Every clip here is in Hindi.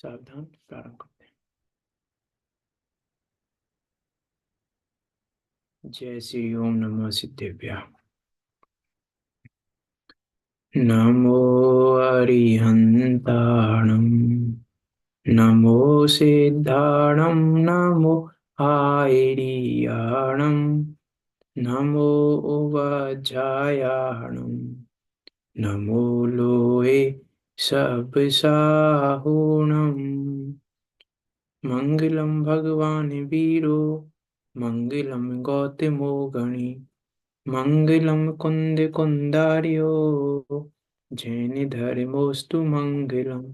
सावधान प्रारंभ करते हैं। जय श्री ओम नमः सिद्धेभ्यः। नमो अरिहन्ताणं नमो सिद्धाणं नमो आयर्याणं नमो वज्रायाणं नमो लोहे सबसाहुणम् मंगलम भगवान वीरो मंगलम गौतमो गणी मंगलम कुंद कुंदार्यो जैन धर्मोस्तु मंगलम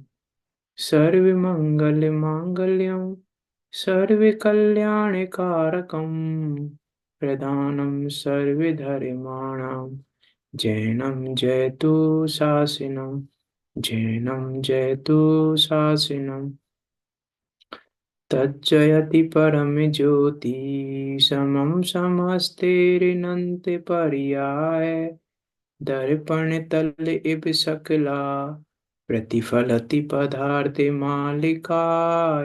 सर्व मंगल मांगल्यम सर्व कल्याण कारकम प्रधानम सर्व धर्माणां जैनम जयतु शासनम जैनम जयतु शासनम तज्जयति परम ज्योति समम समस्तेरिनंत पर्याय दर्पण तल इव सकला प्रतिफलति पदार्थ मालिका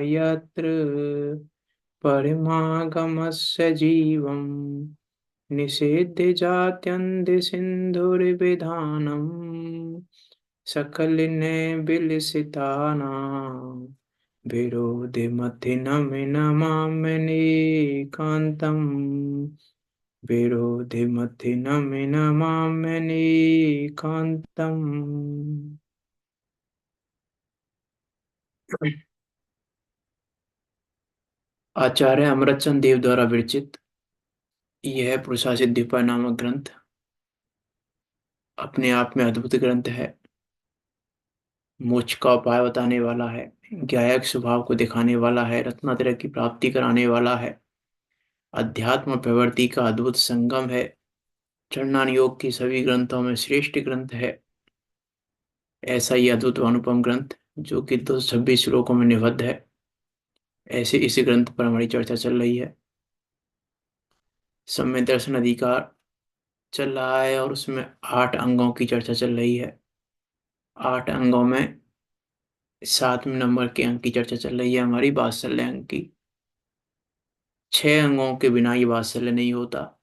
यत्र परमागमस्य जीवं निषेध्य जात्यन्त सिन्धुर्विधानम् सकल ने विलसितानां विरोधिमथिनमिनमाम्यनेकान्तम् विरोधिमथिनमिनमाम्यनेकान्तम्। आचार्य अमृतचंद देव द्वारा विरचित यह पुरुषासिद्धिपर नामक ग्रंथ अपने आप में अद्भुत ग्रंथ है। मोक्ष का उपाय बताने वाला है, ज्ञायक स्वभाव को दिखाने वाला है, रत्नात्रय की प्राप्ति कराने वाला है, अध्यात्म प्रवृत्ति का अद्भुत संगम है, चरणान योग की सभी ग्रंथों में श्रेष्ठ ग्रंथ है। ऐसा ही अद्भुत अनुपम ग्रंथ जो कि 226 श्लोकों में निबद्ध है, ऐसे इस ग्रंथ पर हमारी चर्चा चल रही है। सम्य दर्शन अधिकार चल रहा है और उसमें 8 अंगों की चर्चा चल रही है। 8 अंगों में 7वें नंबर के अंक की चर्चा चल रही है हमारी वात्सल्य अंग की। 6 अंगों के बिना ये वात्सल्य नहीं होता,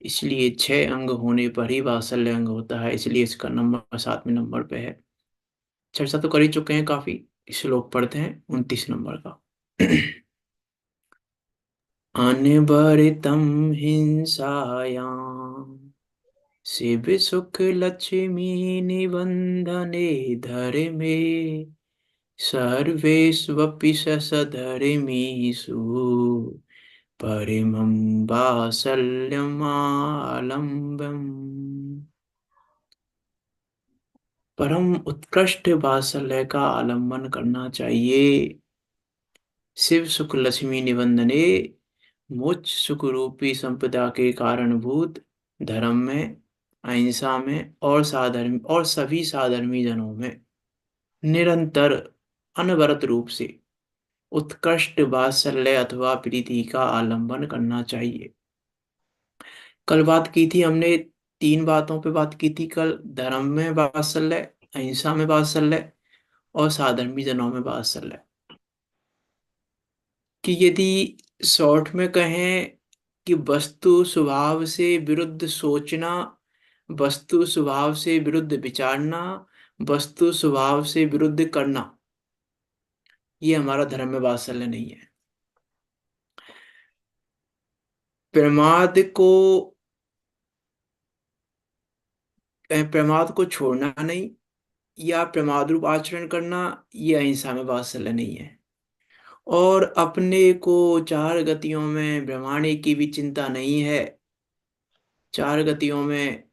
इसलिए 6 अंग होने पर ही वात्सल्य अंग होता है, इसलिए इसका नंबर 7वें नंबर पे है। चर्चा तो कर ही चुके हैं काफी। श्लोक पढ़ते हैं 29 नंबर का। अनवरतम हिंसायां शिव सुख लक्ष्मी निबंधने धर्मे सर्वेष्वपि सधर्मीषु परमं वात्सल्यमालम्बम्। परम उत्कृष्ट वात्सल्य का आलंबन करना चाहिए। शिव सुख लक्ष्मी निबंधने मोक्ष सुख रूपी संपदा के कारणभूत धर्म में, अहिंसा में और साधर्म और सभी साधर्मी जनों में निरंतर अनवरत रूप से उत्कृष्ट वात्सल्य अथवा प्रीति का आलंबन करना चाहिए। कल बात की थी हमने, 3 बातों पे बात की थी कल। धर्म में वात्सल्य, अहिंसा में वात्सल्य और साधर्मी जनों में वात्सल्य। कि यदि शॉर्ट में कहें कि वस्तु स्वभाव से विरुद्ध सोचना, वस्तु स्वभाव से विरुद्ध विचारना, वस्तु स्वभाव से विरुद्ध करना, ये हमारा धर्म में वात्सल्य नहीं है। प्रमाद को छोड़ना नहीं या प्रमाद रूप आचरण करना, ये अहिंसा में वात्सल्य नहीं है। और अपने को 4 गतियों में भ्रमाने की भी चिंता नहीं है। 4 गतियों में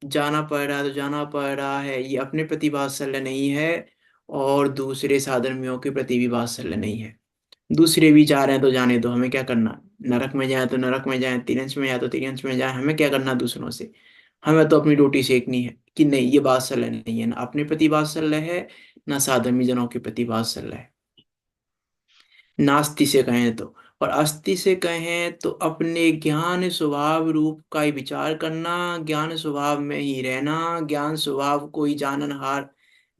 जाना पड़ रहा है तो जाना पड़ रहा है, ये अपने प्रति वात्सल्य नहीं है। और दूसरे साधर्मियों के प्रति भी वात्सल्य नहीं है। दूसरे भी जा रहे हैं तो जाने दो, हमें क्या करना। नरक में जाए तो नरक में जाए, तिरंज में जाए तो तिरंज में जाए, हमें क्या करना दूसरों से। हमें तो अपनी रोटी सेकनी है। कि नहीं, ये वात्सल्य नहीं है। ना अपने प्रति वात्सल्य है, ना साधर्मी जनों के प्रति वात्सल्य है। नास्ति से कहें तो, और अस्ति से कहें तो अपने ज्ञान स्वभाव रूप का ही विचार करना, ज्ञान स्वभाव में ही रहना, ज्ञान स्वभाव को ही जाननहार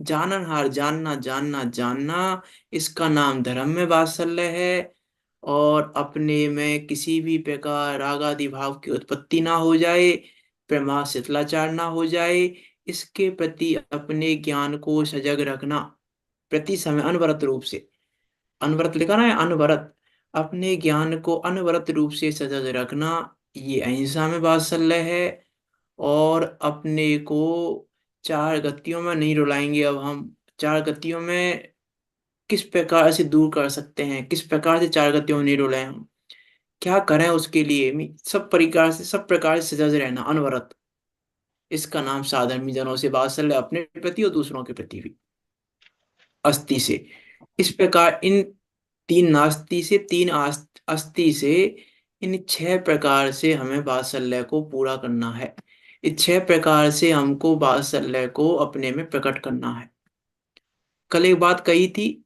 जाननहार जानना जानना जानना, इसका नाम धर्म में वात्सल्य है। और अपने में किसी भी प्रकार राग आदि भाव की उत्पत्ति ना हो जाए, प्रेमा शिथिलाचार ना हो जाए, इसके प्रति अपने ज्ञान को सजग रखना, प्रति समय अनवरत रूप से, अनवरत लिखा ना है, अनवरत, अपने ज्ञान को अनवरत रूप से सजग रखना, ये अहिंसा में वात्सल्य है। और अपने को चार गतियों में नहीं रुलाएंगे। अब हम चार गतियों में किस प्रकार से दूर कर सकते हैं, किस प्रकार से चार गतियों में नहीं रुलाए हम, क्या करें उसके लिए, सब प्रकार से, सब प्रकार से सजग रहना अनवरत, इसका नाम साधर्मी जनों से वात्सल्य, अपने प्रति और दूसरों के प्रति भी, अस्थि से। इस प्रकार इन तीन नास्ति से, तीन अस्थि से, इन छह प्रकार से हमें वात्सल्य को पूरा करना है। इस छह प्रकार से हमको वात्सल्य को अपने में प्रकट करना है। कल एक बात कही थी,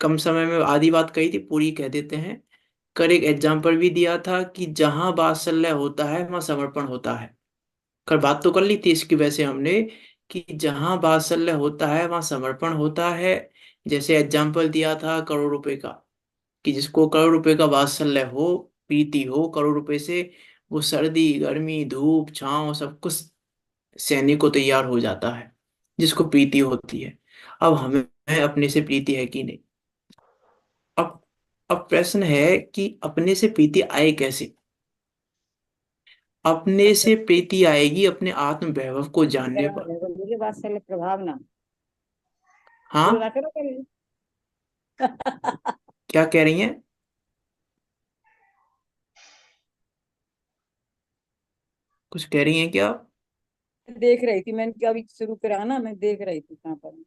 कम समय में आधी बात कही थी, पूरी कह देते हैं। कल एक एग्जाम्पल भी दिया था कि जहां वात्सल्य होता है वहां समर्पण होता है। कल बात तो कर ली थी इसकी वजह से हमने, कि जहां वात्सल्य होता है वहां समर्पण होता है। जैसे एग्जाम्पल दिया था करोड़ रुपए का, कि जिसको करोड़ रुपए का वात्सल्य हो, प्रीति हो करोड़ रुपए से, वो सर्दी गर्मी धूप छांव सब कुछ सहने को तैयार हो जाता है, जिसको प्रीति होती है। अब हमें अपने से प्रीति है कि नहीं? अब अब प्रश्न है कि अपने से प्रीति आए कैसे? अपने अच्छा, से प्रीति आएगी अपने आत्म वैभव को जानने करा पर। देखो मेरी बात से प्रभाव ना शुरू हाँ, ना करो कल। क्या कह रही हैं? कुछ कह रही हैं क्या? देख रही थी मैंने, क्या अभी शुरू करा ना, मैं देख रही थी कहाँ पर।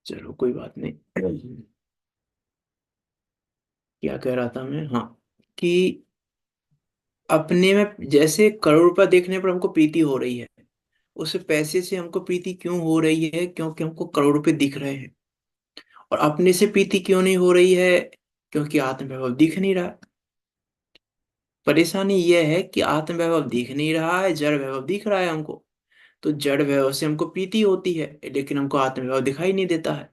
चलो कोई बात नहीं। क्या कह रहा था मैं, हाँ, कि अपने में जैसे करोड़ रुपया देखने पर हमको प्रीति हो रही है, उस पैसे से हमको प्रीति क्यों हो रही है? क्योंकि हमको करोड़ रुपए दिख रहे हैं। और अपने से प्रीति क्यों नहीं हो रही है? क्योंकि आत्म वैभव दिख नहीं रहा। परेशानी यह है कि आत्म वैभव दिख नहीं रहा है, जड़ वैभव दिख रहा है हमको। तो जड़ वैभव से हमको प्रीति होती है, लेकिन हमको आत्म वैभव दिखाई नहीं देता है।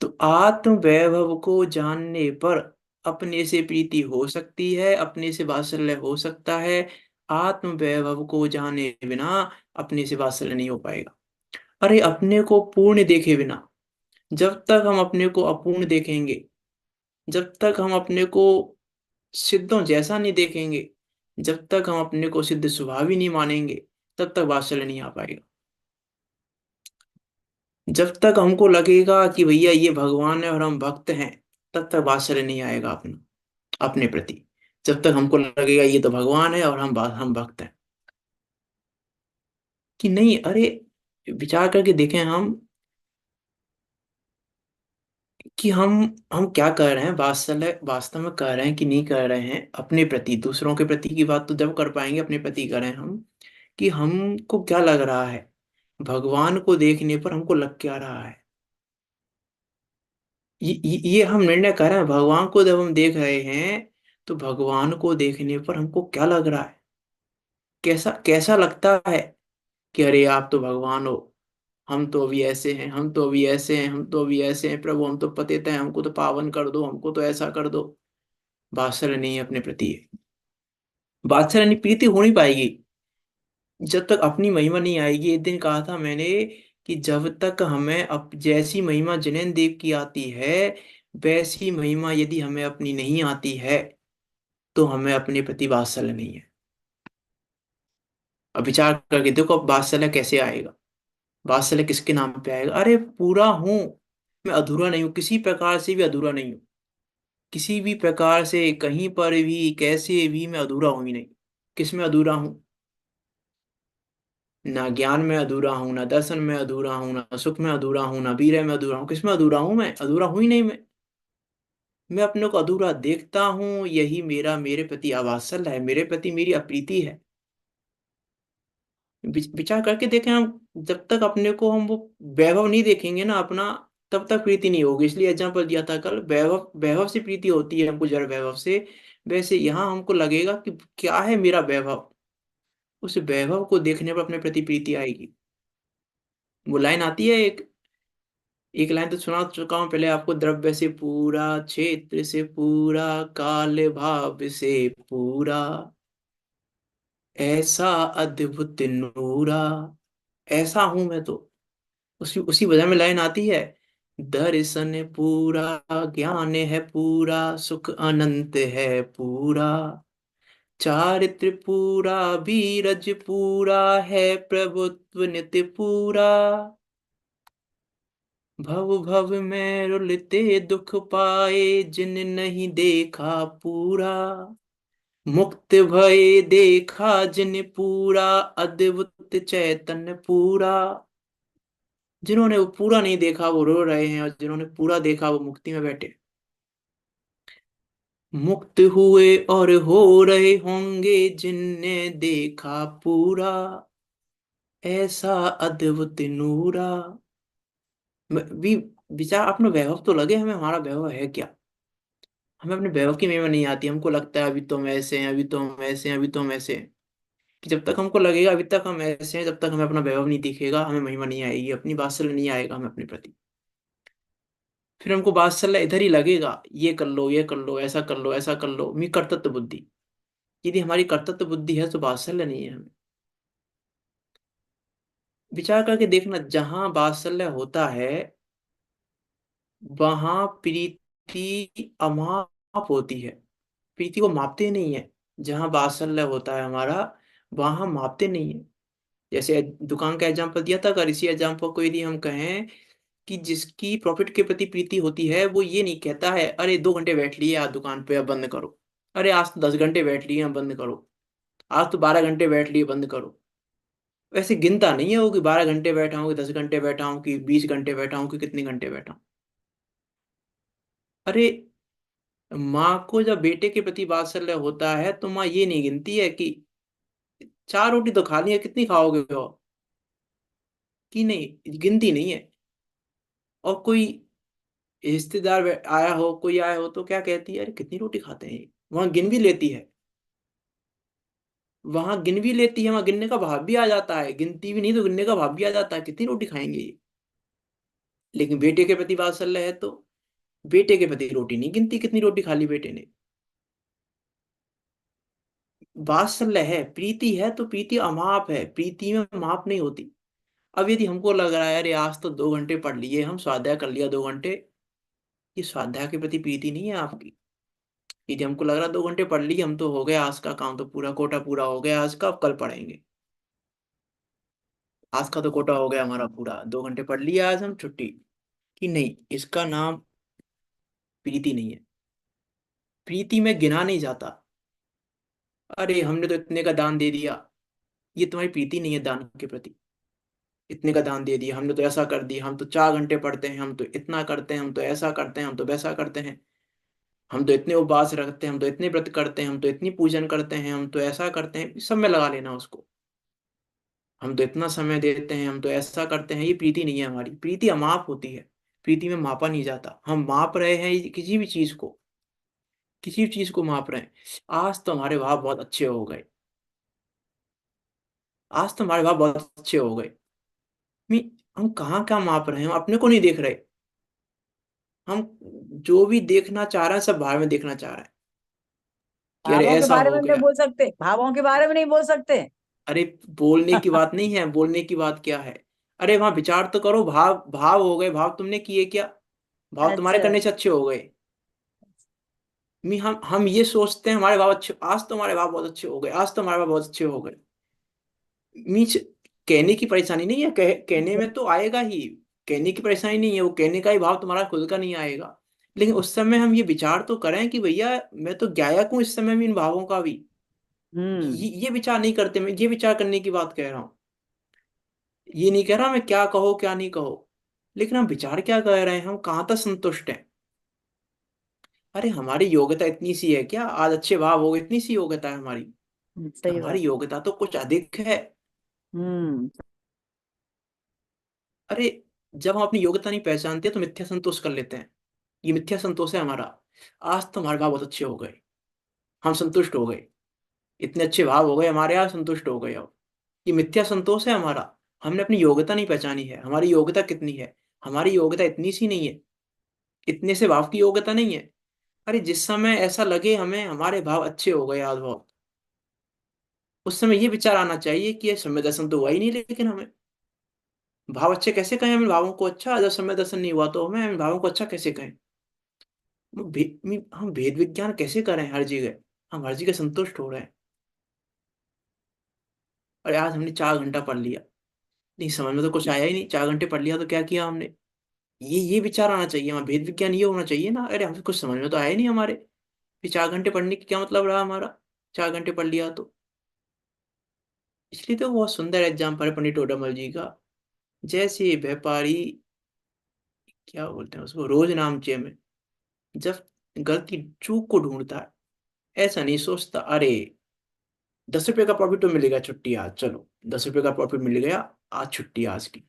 तो आत्म वैभव को जानने पर अपने से प्रीति हो सकती है, अपने से वात्सल्य हो सकता है। आत्म वैभव को जाने बिना अपने से वात्सल्य नहीं हो पाएगा। अरे अपने को पूर्ण देखे बिना, जब तक हम अपने को अपूर्ण देखेंगे, जब तक हम अपने को सिद्धों जैसा नहीं देखेंगे, जब तक हम अपने को सिद्ध स्वभावी नहीं मानेंगे, तब तक वात्सल्य नहीं आ पाएगा। जब तक हमको लगेगा कि भैया ये भगवान है और हम भक्त हैं, तब तक वात्सल्य नहीं आएगा अपना, अपने प्रति। जब तक हमको लगेगा ये तो भगवान है और हम भक्त हैं, कि नहीं, अरे विचार करके देखें हम, कि हम क्या कर रहे हैं, वात्सल्य वास्तव में कर रहे हैं कि नहीं कर रहे हैं अपने प्रति। दूसरों के प्रति की बात तो जब कर पाएंगे, अपने प्रति करें हम, कि हमको क्या लग रहा है, भगवान को देखने पर हमको लग क्या रहा है। ये हम निर्णय कर रहे हैं, भगवान को जब हम देख रहे हैं, तो भगवान को देखने पर हमको क्या लग रहा है, कैसा कैसा लगता है, कि अरे आप तो भगवान हो, हम तो अभी ऐसे हैं, हम तो अभी ऐसे हैं, हम तो अभी ऐसे हैं, प्रभु हम तो पतित हैं, हमको तो पावन कर दो, हमको तो ऐसा कर दो। वात्सल्य नहीं है अपने प्रति। वात्सल्य नहीं, प्रीति हो नहीं पाएगी जब तक अपनी महिमा नहीं आएगी। एक दिन कहा था मैंने, कि जब तक हमें जैसी महिमा जिनेंद्र देव की आती है, वैसी महिमा यदि हमें अपनी नहीं आती है, तो हमें अपने प्रति वात्सल्य नहीं है। अब विचार करके देखो, अब वात्सल्य कैसे आएगा? वात्सल्य किसके नाम पे आएगा? अरे पूरा हूं, मैं अधूरा नहीं हूं, किसी प्रकार से भी अधूरा नहीं हूं, किसी भी प्रकार से कहीं पर भी कैसे भी मैं अधूरा हूं ही नहीं। किस में अधूरा हूं? ना ज्ञान में अधूरा हूं, ना दर्शन में अधूरा हूं, ना सुख में अधूरा हूं, ना वीर्य में अधूरा हूं। किसमें अधूरा हूं? मैं अधूरा हूं ही नहीं। मैं अपने को अधूरा देखता हूं, यही मेरा मेरे प्रति अवात्सल्य है, मेरे प्रति मेरी अप्रीति है। विचार करके देखें हम, जब तक अपने को हम वो वैभव नहीं देखेंगे ना अपना, तब तक प्रीति नहीं होगी। इसलिए एग्जाम्पल दिया था कल, वैभव वैभव से प्रीति होती है हमको, जड़ वैभव से। वैसे यहाँ हमको लगेगा कि क्या है मेरा वैभव, उस वैभव को देखने पर अपने प्रति प्रीति आएगी। वो लाइन आती है एक, एक लाइन तो सुना चुका हूं पहले आपको, द्रव्य से पूरा, क्षेत्र से पूरा, काल भाव से पूरा, ऐसा अद्भुत नूरा, ऐसा हूं मैं तो। उसी उसी वजह में लाइन आती है, दर्शन पूरा, ज्ञान है पूरा, सुख अनंत है पूरा, चारित्र पूरा, बीरज पूरा, है प्रभुत्व नित्य पूरा, भव भव में रुलते दुख पाए, जिन नहीं देखा पूरा, मुक्त भय देखा जिन पूरा, अद्भुत चैतन्य पूरा। जिन्होंने वो पूरा नहीं देखा वो रो रहे हैं, और जिन्होंने पूरा देखा वो मुक्ति में बैठे। मुक्त हुए और हो रहे होंगे जिनने देखा पूरा, ऐसा अद्भुत नूरा। भी विचार अपना वैभव तो लगे हमें, हमारा वैभव है क्या? हमें अपने वैभव की महिमा नहीं आती, हमको लगता है अभी तो हम ऐसे हैं, अभी तो हम ऐसे हैं, अभी तो हम ऐसे हैं। कि जब तक हमको लगेगा अभी तक हम ऐसे हैं, जब तक हमें अपना वैभव नहीं दिखेगा, हमें महिमा नहीं आएगी, अपनी वात्सल्य नहीं आएगा हमें अपने प्रति। फिर हमको वात्सल्य इधर ही लगेगा, ये कर लो, ये कर लो, ऐसा कर लो, ऐसा कर लो, मी कर्तृत्व बुद्धि। यदि हमारी कर्तृत्व बुद्धि है तो वात्सल्य नहीं है हमें। विचार करके देखना, जहां वात्सल्य होता है वहां प्रीति अमाप होती है। प्रीति को मापते नहीं है। जहां वात्सल्य होता है हमारा, वहां मापते नहीं है। जैसे दुकान का एग्जांपल दिया था, अगर इसी एग्जांपल को यदि हम कहें कि जिसकी प्रॉफिट के प्रति प्रीति होती है, वो ये नहीं कहता है अरे 2 घंटे बैठ लिए आज दुकान पे, अब बंद करो। अरे आज तो 10 घंटे बैठ लिए, अब बंद करो। आज तो 12 घंटे बैठ लिए, बंद करो। वैसे गिनता नहीं है वो कि 12 घंटे बैठा हूँ कि 10 घंटे बैठा हूँ कि 20 घंटे बैठा हूँ कि कितने घंटे बैठा हूँ। अरे माँ को जब बेटे के प्रति वात्सल्य होता है तो माँ ये नहीं गिनती है कि 4 रोटी तो खा ली है, कितनी खाओगे हो, कि नहीं, गिनती नहीं है। और कोई रिश्तेदार आया हो, कोई आया हो तो क्या कहती है, अरे कितनी रोटी खाते हैं ये, वहां गिन भी लेती है। वहां गिन भी लेती है, वहां गिनने का भाव भी आ जाता है, गिनती भी नहीं तो गिनने का भाव भी आ जाता है, कितनी रोटी खाएंगे ये। लेकिन बेटे के प्रति वात्सल्य है तो बेटे के प्रति रोटी नहीं गिनती, कितनी रोटी खा ली बेटे ने। वात्सल्य है, प्रीति है तो प्रीति अमाप है, प्रीति में माप नहीं होती। अब यदि हमको लग रहा है अरे आज तो 2 घंटे पढ़ लिए, हम स्वाध्याय कर लिया 2 घंटे, ये स्वाध्याय के प्रति प्रीति नहीं है आपकी। यदि हमको लग रहा 2 घंटे पढ़ लिए, हम तो हो गया, आज का काम तो पूरा, कोटा पूरा हो गया आज का, अब कल पढ़ेंगे, आज का तो कोटा हो गया हमारा पूरा, 2 घंटे पढ़ लिया आज हम, छुट्टी। कि नहीं, इसका नाम प्रीति नहीं है। प्रीति में गिना नहीं जाता, अरे हमने तो इतने का दान दे दिया, ये तुम्हारी प्रीति नहीं है दान के प्रति। इतने का दान दे दिया, हमने तो ऐसा कर दिया, हम तो 4 घंटे पढ़ते हैं, हम तो इतना करते हैं, हम तो ऐसा करते हैं, हम तो वैसा करते हैं, हम तो इतने उपवास रखते हैं, हम तो इतने व्रत करते हैं, हम तो इतनी पूजन करते हैं, हम तो ऐसा करते हैं, सब में लगा लेना उसको। हम तो इतना समय देते हैं, हम तो ऐसा करते हैं, ये प्रीति नहीं है हमारी। प्रीति अमाप होती है, प्रीति में मापा नहीं जाता। हम माप रहे हैं किसी भी चीज को, किसी भी चीज को माप रहे हैं। आज तो हमारे भाव बहुत अच्छे हो गए, आज तो हमारे भाव बहुत अच्छे हो गए। मी- हम कहाँ क्या माप रहे हैं, हम अपने को नहीं देख रहे। हम जो भी देखना चाह रहे हैं सब बाहर में देखना चाह रहे हैं, कि अरे भावों के ऐसा बारे हो में नहीं गया। बोल सकते, भावों के बारे में नहीं बोल सकते। अरे बोलने की बात नहीं है, बोलने की बात क्या है? अरे वहां विचार तो करो, भाव भाव हो गए, भाव तुमने किए क्या? भाव तुम्हारे अच्छा। करने से अच्छे हो गए। मी हम ये सोचते हैं हमारे भाव अच्छे, आज तो हमारे भाव बहुत अच्छे हो गए, आज तो हमारे भाव बहुत अच्छे हो गए। मीन्स कहने की परेशानी नहीं है, कहने में तो आएगा ही। कहने की परेशानी नहीं है, वो कहने का ही भाव तुम्हारा खुद का नहीं आएगा। लेकिन उस समय हम ये विचार तो करें कि भैया मैं तो गायक हूं इस समय भी इन भावों का भी। हम्म। ये विचार नहीं करते, मैं ये विचार करने की बात कह रहा हूँ। ये नहीं कह रहा मैं क्या कहो क्या नहीं कहो, लेकिन हम विचार क्या कर रहे हैं, हम कहाँ तक संतुष्ट हैं। अरे हमारी योग्यता इतनी सी है क्या, आज अच्छे भाव हो गए, इतनी सी योग्यता है हमारी? सही हमारी बात। योग्यता तो कुछ अधिक है। हम्म। अरे जब हम अपनी योग्यता नहीं पहचानते तो मिथ्या संतोष कर लेते हैं, ये मिथ्या संतोष है हमारा। आज तो हमारे भाव बहुत अच्छे हो गए, हम संतुष्ट हो गए। इतने अच्छे भाव हो गए हमारे, यहाँ संतुष्ट हो गए अब। ये मिथ्या संतोष है हमारा। हमने अपनी योग्यता नहीं पहचानी है, हमारी योग्यता कितनी है। हमारी योग्यता इतनी सी नहीं है, इतने से भाव की योग्यता नहीं है। अरे जिस समय ऐसा लगे हमें हमारे भाव अच्छे हो गए आज बहुत, उस समय ये विचार आना चाहिए कि ये समय दर्शन तो हुआ ही नहीं, लेकिन हमें भाव अच्छे कैसे कहें। हम भावों को अच्छा, जब समय दर्शन नहीं हुआ तो हमें हम भावों को अच्छा कैसे कहें। हम भेद विज्ञान कैसे करें हर जगह। हम हर जगह संतुष्ट हो रहे हैं। अरे आज हमने 4 घंटा पढ़ लिया, नहीं समझ में तो कुछ आया ही नहीं। 4 घंटे पढ़ लिया तो क्या किया हमने। ये विचार आना चाहिए हमारा। भेद विज्ञान ये होना चाहिए ना, अरे हमसे कुछ समझ में तो आया ही नहीं हमारे, फिर 4 घंटे पढ़ने की क्या मतलब रहा हमारा। 4 घंटे पढ़ लिया तो। इसलिए तो बहुत सुंदर एग्जाम्पल है पंडित टोडरमल जी का। जैसे व्यापारी, क्या बोलते हैं उसको, रोज नामचे में जब गलती चूक को ढूंढता है, ऐसा नहीं सोचता अरे 10 रुपए का प्रॉफिट तो मिलेगा, छुट्टी आज, चलो 10 रुपए का प्रॉफिट मिल गया, आज छुट्टी आज की।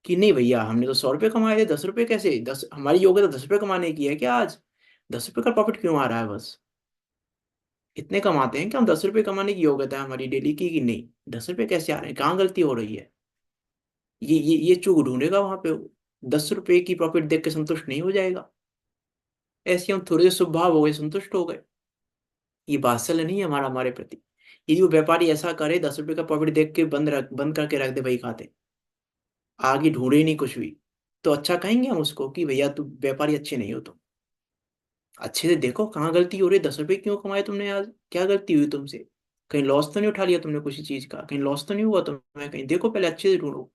कि नहीं भैया हमने तो 100 रुपए कमाए थे, 10 रुपए कैसे, दस हमारी योग्यता 10 रुपए कमाने की है क्या आज। 10 रुपए का प्रॉफिट क्यों आ रहा है बस। इतने कमाते हैं कि हम 10 रुपए कमाने की योग्यता है हमारी डेली की, कि नहीं 10 रुपए कैसे आ रहे हैं, कहाँ गलती हो रही है। ये चूक ढूंढेगा वहां पे वो। 10 रुपए की प्रॉफिट देख के संतुष्ट नहीं हो जाएगा। ऐसे हम थोड़े से शुभ भाव हो गए, संतुष्ट हो गए। ये वात्सल्य नहीं है हमारा हमारे प्रति। यदि वो व्यापारी ऐसा करे, 10 रुपए का प्रॉफिट देख के बंद करके रख दे भाई खाते, आगे ढूंढे ही नहीं कुछ भी, तो अच्छा कहेंगे हम उसको कि भैया तू व्यापारी अच्छे नहीं हो तुम। अच्छे से देखो कहाँ गलती हो रही है। 10 रुपए क्यों कमाए तुमने आज, क्या गलती हुई तुमसे। कहीं लॉस तो नहीं उठा लिया तुमने किसी चीज का, कहीं लॉस तो नहीं हुआ तुम्हें कहीं, देखो पहले अच्छे से ढूंढो।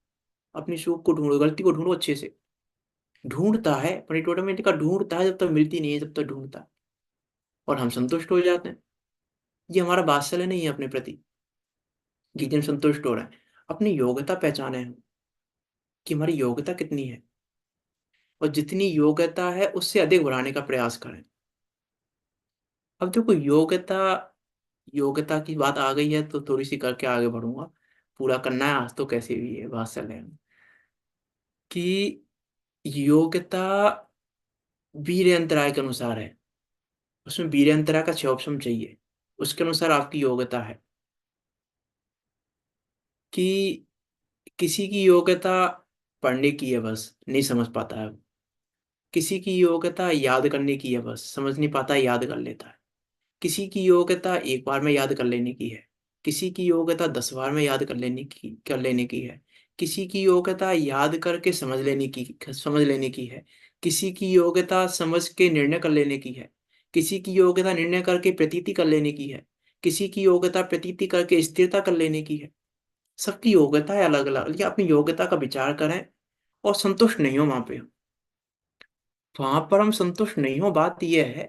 अपनी चूक को ढूंढो, गलती को ढूंढो अच्छे से। ढूंढता है परिटोटमेटिक का, ढूंढता है जब तक मिलती नहीं है, जब तक ढूंढता है। और हम संतुष्ट हो जाते हैं। ये हमारा वात्सल्य नहीं है अपने प्रति, कि हम संतुष्ट हो रहे हैं। अपनी योग्यता पहचाने हम, कि हमारी योग्यता कितनी है, और जितनी योग्यता है उससे अधिक बढ़ाने का प्रयास करें। अब देखो योग्यता, योग्यता की बात आ गई है तो थोड़ी सी करके आगे बढ़ूंगा। पूरा करना है आज तो कैसे भी है वात्सल्य है। कि योग्यता वीर्य अंतराय के अनुसार है। उसमें वीर्य अंतराय का 6 ऑप्शन चाहिए, उसके अनुसार आपकी योग्यता है। कि किसी की योग्यता पढ़ने की है बस, नहीं समझ पाता है। किसी की योग्यता याद करने की है बस, समझ नहीं पाता, याद कर लेता है। किसी की योग्यता एक बार में याद कर लेने की है। किसी की योग्यता 10 बार में याद कर लेने की है। किसी की योग्यता याद करके समझ लेने की है। किसी की योग्यता समझ के निर्णय कर लेने की है। किसी की योग्यता निर्णय करके प्रतीति कर लेने की है। किसी की योग्यता प्रतीति करके स्थिरता कर लेने की है। सबकी योग्यता है अलग अलग, लेकिन अपनी योग्यता का विचार करें और संतुष्ट नहीं हो वहां पे। वहां पर हम संतुष्ट नहीं हो, बात यह है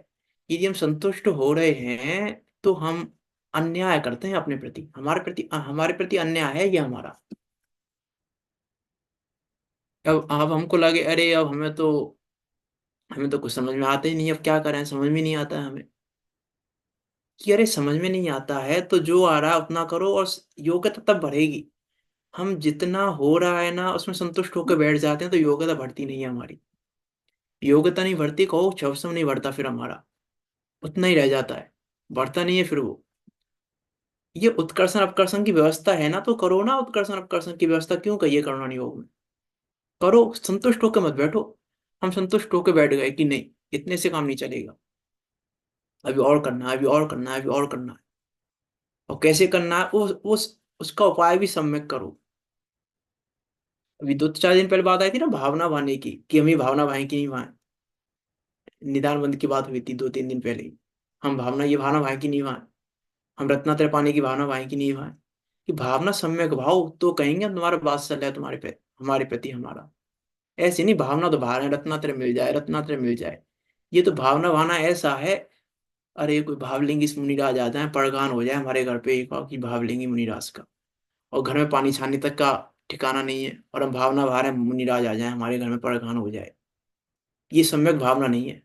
कि यदि हम संतुष्ट हो रहे हैं तो हम अन्याय करते हैं अपने प्रति, हमारे प्रति अन्याय है ये हमारा। अब हमको लगे अरे अब हमें तो कुछ समझ में आता ही नहीं, अब क्या करें, समझ में नहीं आता है हमें। कि अरे समझ में नहीं आता है तो जो आ रहा है उतना करो, और योग्यता तब बढ़ेगी। हम जितना हो रहा है ना उसमें संतुष्ट होकर बैठ जाते हैं तो योग्यता बढ़ती नहीं है हमारी। योग्यता नहीं बढ़ती, कहो क्षवसम नहीं बढ़ता फिर हमारा, उतना ही रह जाता है, बढ़ता नहीं है फिर वो। ये उत्कर्षण अपकर्षण की व्यवस्था है ना, तो करो ना उत्कर्षण अपकर्षण की व्यवस्था, क्यों कहिए करना नहीं योग में। करो, संतुष्ट होकर मत बैठो। हम संतुष्ट होकर बैठ गए कि नहीं इतने से काम नहीं चलेगा, अभी और करना है, अभी और करना है, अभी और करना है। और कैसे करना है उसका उपाय भी सम्यक करो। अभी 2-4 दिन पहले बात आई थी ना भावना भाने की, कि हम ये भावना भाएं कि नहीं भाएं। निदान बंद की बात हुई थी 2-3 दिन पहले ही। हम ये भावना भाएं कि नहीं भाएं। हम रत्नात्रय पाने की भावना भाएं कि नहीं भाएं। कि भावना सम्यक भाव तो कहेंगे हम तुम्हारा वात्सल्य है तुम्हारे पे, हमारे प्रति हमारा। ऐसे नहीं भावना तो बाहर है, रत्नात्रय मिल जाए, रत्नात्रय मिल जाए। ये तो भावना भाना ऐसा है, अरे कोई भावलिंगी मुनिराज आ जाए, पड़गान हो जाए हमारे घर पे एक की भावलिंगी मुनिराज का, और घर में पानी छाने तक का ठिकाना नहीं है, और हम भावना भा रहे हैं मुनिराज आ जाए हमारे घर में, पड़गान हो जाए। ये सम्यक भावना नहीं है।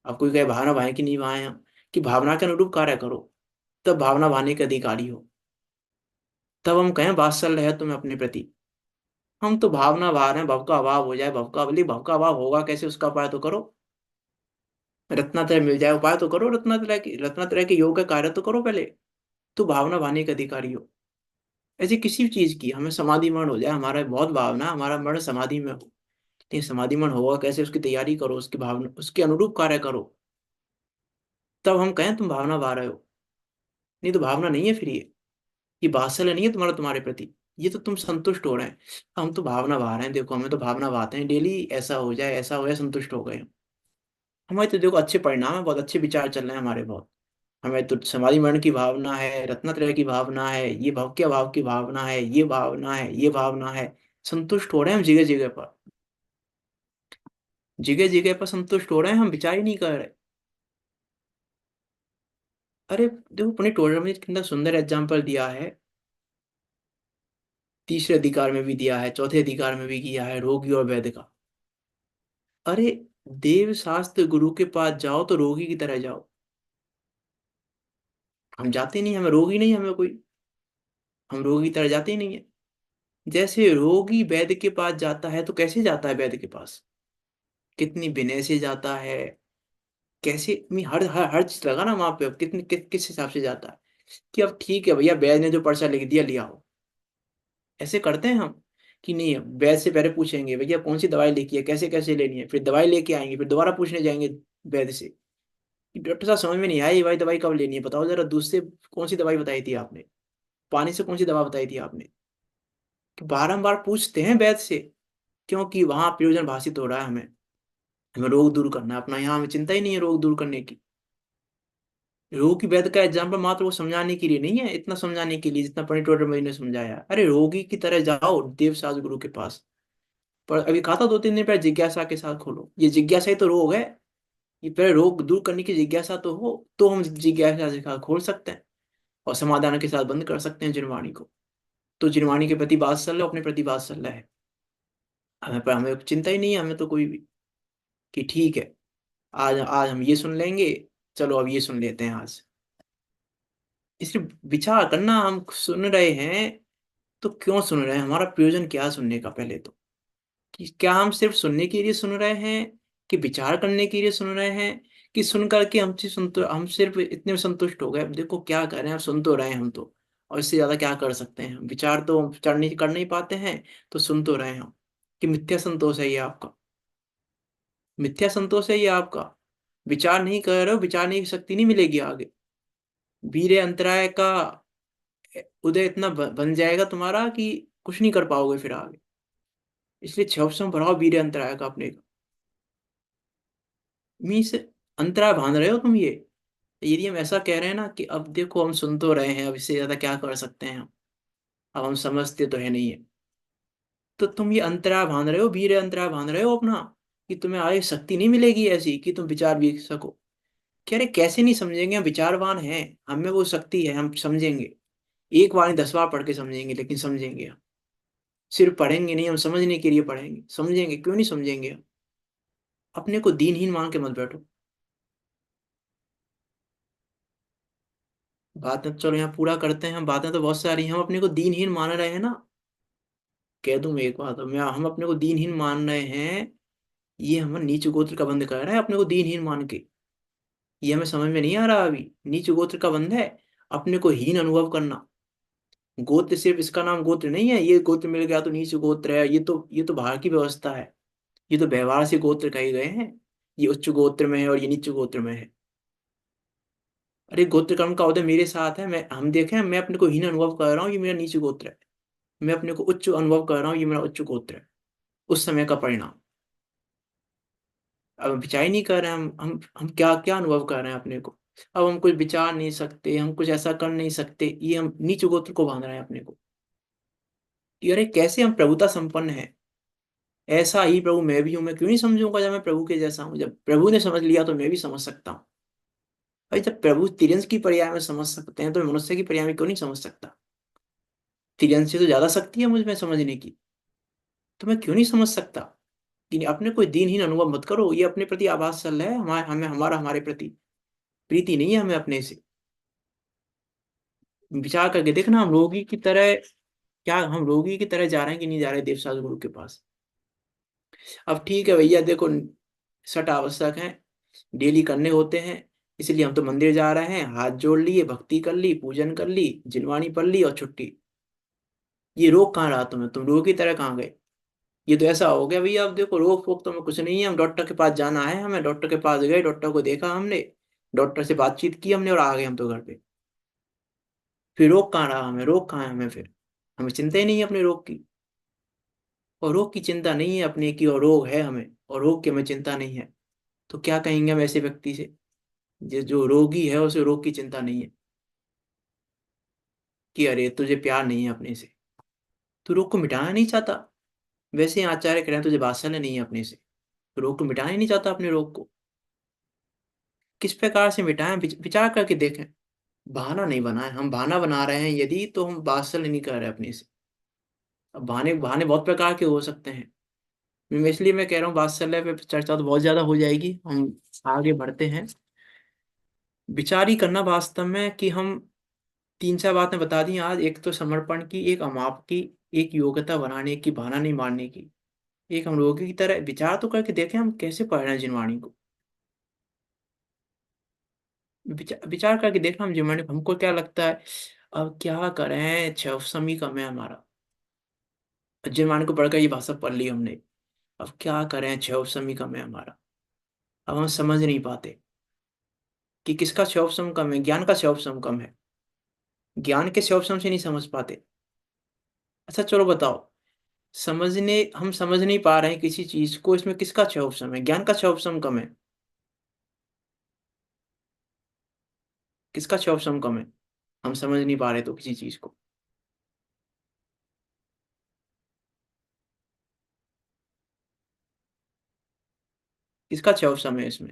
अब कोई कहे भावना भाए कि नहीं भाए हम, कि भावना के अनुरूप कार्य करो, तब भावना भाने के अधिकारी हो। तब हम कहें वात्सल्य है तुम्हें अपने प्रति। हम तो भावना भा रहे हैं, भव का अभाव हो जाए, भव का अभाव होगा कैसे, उसका उपाय तो करो। रत्नात्रय मिल जाए, उपाय तो करो रत्नात्रय के योग का कार्य तो करो पहले। तो भावना वाणी के अधिकारी हो। ऐसी किसी भी चीज की हमें समाधि मरण हो जाए, हमारा बहुत भावना हमारा मरण समाधि में हो, नहीं समाधि मरण होगा कैसे, उसकी तैयारी करो, उसकी भावना उसके अनुरूप कार्य करो, तब हम कहें तुम भावना बहा रहे हो। नहीं तो भावना नहीं है फिर ये वात्सल्य नहीं है तुम्हारा तुम्हारे प्रति, ये तो तुम संतुष्ट हो रहे हैं। हम तो भावना बहा रहे हैं, देखो हमें तो भावना बहाते हैं डेली, ऐसा हो जाए ऐसा हो जाए, संतुष्ट हो गए हम। हमारे तो देखो अच्छे परिणाम है, बहुत अच्छे विचार चल रहे हैं हमारे बहुत। हमें तो समाधि मरण की भावना है, रत्नत्रय की भावना है, ये भव्य भाव की भावना है, ये भावना है, ये भावना है। संतुष्ट हो रहे हैं हम जगह जगह पर, जगह जगह पर संतुष्ट हो रहे हैं हम, विचार ही नहीं कर रहे। अरे देखो पुणे टोडर में कितना सुंदर एग्जाम्पल दिया है, तीसरे अधिकार में भी दिया है, चौथे अधिकार में भी किया है, रोगी और वैद्य का। अरे देव शास्त्र गुरु के पास जाओ तो रोगी की तरह जाओ। हम जाते नहीं, हमें रोगी नहीं हमें कोई, हम रोगी की तरह जाते ही नहीं है। जैसे रोगी वैद्य के पास जाता है तो कैसे जाता है वैद्य के पास, कितनी विनय से जाता है, कैसे हर हर हर चीज लगा ना वहां पे, कितने किस हिसाब से जाता है। कि अब ठीक है भैया वैद्य ने जो पर्चा लिख दिया लिया हो, ऐसे करते हैं हम। कि नहीं वैद्य से पहले पूछेंगे भैया कौन सी दवाई लेके है, कैसे कैसे लेनी है, फिर दवाई लेके आएंगे, फिर दोबारा पूछने जाएंगे वैद्य से कि डॉक्टर साहब समझ में नहीं आई भाई, दवाई कब लेनी है बताओ जरा, दूध से कौन सी दवाई बताई थी आपने, पानी से कौन सी दवा बताई थी आपने। तो बारंबार पूछते हैं वैद्य से, क्योंकि वहां प्रयोजन भाषित हो रहा है हमें, हमें रोग दूर करना है अपना, यहाँ हमें चिंता ही नहीं है रोग दूर करने की। रोग की वैद्य का एग्जाम्पल मात्र वो समझाने के लिए नहीं है, इतना समझाने के लिए जितना पंडित रविन्द्र ने समझाया। अरे रोगी की तरह जाओ देवसाज गुरु के पास। पर अभी कहा था 2-3 दिन पहले, जिज्ञासा के साथ खोलो, ये जिज्ञासा ही तो रोग है। ये पहले रोग दूर करने की जिज्ञासा तो हो, तो हम जिज्ञासा के साथ खोल सकते हैं और समाधान के साथ बंद कर सकते हैं जिनवाणी को। तो जिनवाणी के प्रति वात्सल्य अपने प्रति वात्सल्य है हमें, पर हमें चिंता ही नहीं है हमें तो कोई भी, कि ठीक है आज आज हम ये सुन लेंगे, चलो अब ये सुन लेते हैं आज। इसलिए विचार करना, हम सुन रहे हैं तो क्यों सुन रहे हैं, हमारा प्रयोजन क्या है सुनने का पहले तो। कि क्या हम सिर्फ सुनने के लिए सुन रहे हैं, कि विचार करने के लिए सुन रहे हैं, कि सुन करके हम सिर्फ इतने में संतुष्ट हो गए, अब देखो क्या कर रहे हैं, अब सुन तो रहे हैं हम तो, और इससे ज्यादा क्या कर सकते हैं, विचार तो हम विचार नहीं कर नहीं पाते हैं, तो सुन तो रहे हैं हम। कि मिथ्या संतोष है ये आपका, मिथ्या संतोष है ये आपका। विचार नहीं कर रहे हो, विचारने की शक्ति नहीं मिलेगी आगे। वीर्य अंतराय का उदय इतना बन जाएगा तुम्हारा कि कुछ नहीं कर पाओगे फिर आगे। इसलिए 6 बढ़ाओ वीर्य अंतराय का अपने का। मीन्स अंतराय बांध रहे हो तुम ये। यदि हम ऐसा कह रहे हैं ना कि अब देखो हम सुन तो रहे हैं, अब इससे ज्यादा क्या कर सकते हैं हम, अब हम समझते तो है नहीं है, तो तुम ये अंतराय बांध रहे हो, वीर्य अंतराय बांध रहे हो अपना, कि तुम्हें आगे शक्ति नहीं मिलेगी ऐसी कि तुम विचार भी सको। कह रहे कैसे नहीं समझेंगे, हम विचारवान हैं, हमें वो शक्ति है, हम समझेंगे। एक बार नहीं 10 बार पढ़ के समझेंगे, लेकिन समझेंगे हम। सिर्फ पढ़ेंगे नहीं, हम समझने के लिए पढ़ेंगे, समझेंगे क्यों नहीं समझेंगे हम। अपने को दीनहीन मान के मत बैठो। बातें तो चलो यहाँ पूरा करते हैं, हम बातें तो बहुत सारी हैं, हम अपने को दीनहीन मान रहे हैं ना। कह दूं मैं एक बात, हम अपने को दीनहीन मान रहे हैं, ये हम नीच गोत्र का बंद कर रहे हैं अपने को दीनहीन मान के। ये हमें समझ में नहीं आ रहा अभी, नीच गोत्र का बंद है अपने को हीन अनुभव करना। गोत्र सिर्फ इसका नाम गोत्र नहीं है, ये गोत्र मिल गया तो नीच गोत्र है, ये तो बाहर की व्यवस्था है। ये तो व्यवहार से गोत्र कहे गए हैं, ये उच्च गोत्र में है और ये नीच गोत्र में है। अरे गोत्र कर्म का उदय मेरे साथ है, मैं हम देखें, मैं अपने को हीन अनुभव कर रहा हूँ, ये मेरा नीच गोत्र है। मैं अपने को उच्च अनुभव कर रहा हूँ, ये मेरा उच्च गोत्र है। उस समय का परिणाम। अब हम विचार ही नहीं कर रहे हैं, हम क्या क्या अनुभव कर रहे हैं अपने को। अब हम कुछ विचार नहीं सकते, हम कुछ ऐसा कर नहीं सकते, ये हम नीच गोत्र को बांध रहे हैं अपने को। कि अरे कैसे हम प्रभुता संपन्न है, ऐसा ही प्रभु मैं भी हूं, मैं क्यों नहीं समझूंगा जब मैं प्रभु के जैसा हूं, जब प्रभु ने समझ लिया तो मैं भी समझ सकता हूँ। भाई जब प्रभु तिरंज की पर्याय में समझ सकते हैं तो मैं मनुष्य की पर्याय में क्यों नहीं समझ सकता। तिरंज से तो ज्यादा शक्ति है मुझ में समझने की, तो मैं क्यों नहीं समझ सकता। कि अपने कोई दीनहीन अनुभव मत करो, ये अपने प्रति आभास चल रहा है, हमारे प्रति प्रीति नहीं है हमें अपने से। विचार करके देखना, हम रोगी की तरह, क्या हम रोगी की तरह जा रहे हैं कि नहीं जा रहे देवसाज गुरु के पास। अब ठीक है भैया देखो, सठ आवश्यक है, डेली करने होते हैं। इसलिए हम तो मंदिर जा रहे हैं, हाथ जोड़ लिए, भक्ति कर ली, पूजन कर ली, जिनवाणी पढ़ ली और छुट्टी। ये रोग कहाँ रहा तुम्हें? तुम रोग की तरह कहाँ गए? ये तो ऐसा हो गया भैया, अब देखो रोग फोक तो हमें कुछ नहीं है, हम डॉक्टर के पास जाना है, हमें डॉक्टर के पास गए, डॉक्टर को देखा हमने, डॉक्टर से बातचीत की हमने और आ गए हम तो घर पे। फिर रोग कहाँ रहा हमें? रोग कहाँ है हमें फिर? हमें चिंता ही नहीं है अपने रोग की। और रोग की चिंता नहीं है अपने की, और रोग है हमें, और रोग की हमें चिंता नहीं है। तो क्या कहेंगे हम ऐसे व्यक्ति से, जो रोगी है उसे रोग की चिंता नहीं है? कि अरे तुझे प्यार नहीं है अपने से, तू रोग को मिटाना नहीं चाहता। वैसे ही आचार्य कह रहे हैं तुझे वात्सल्य नहीं है अपने से, तो रोग को मिटाना ही नहीं चाहता अपने रोग को। किस प्रकार से मिटाएं, विचार करके देखें। बहाना नहीं बनाए, हम बहाना बना रहे हैं यदि, तो हम वात्सल्य नहीं कर रहे अपने से। अब बहाने बहाने बहुत प्रकार के हो सकते हैं। इसलिए मैं कह रहा हूँ वात्सल्य पे चर्चा तो बहुत ज्यादा हो जाएगी, हम आगे बढ़ते हैं। विचार ही करना वास्तव में कि हम तीन चार बातें बता दी आज। एक तो समर्पण की, एक अमाप की, एक योग्यता बनाने की, बहाना नहीं मारने की, एक हम रोगी की तरह विचार तो करके देखें हम कैसे पढ़ रहे हैं जिनवाणी को। विचार करके देखना हम जिनवाणी को, हमको क्या लगता है। अब क्या करें, छह समी कम है हमारा। जिनवाणी को पढ़कर ये भाषा पढ़ ली हमने। अब क्या करें, छह समी कम है हमारा। अब हम समझ नहीं पाते कि किसका छह सम कम है। ज्ञान का छह सम कम है, ज्ञान के छह सम से नहीं समझ पाते। अच्छा चलो बताओ, हम समझ नहीं पा रहे हैं किसी चीज को, इसमें किसका छह उपशम है? ज्ञान का छह उपशम कम है। किसका छह उपशम कम है? हम समझ नहीं पा रहे तो किसी चीज को, किसका छह उपशम है इसमें?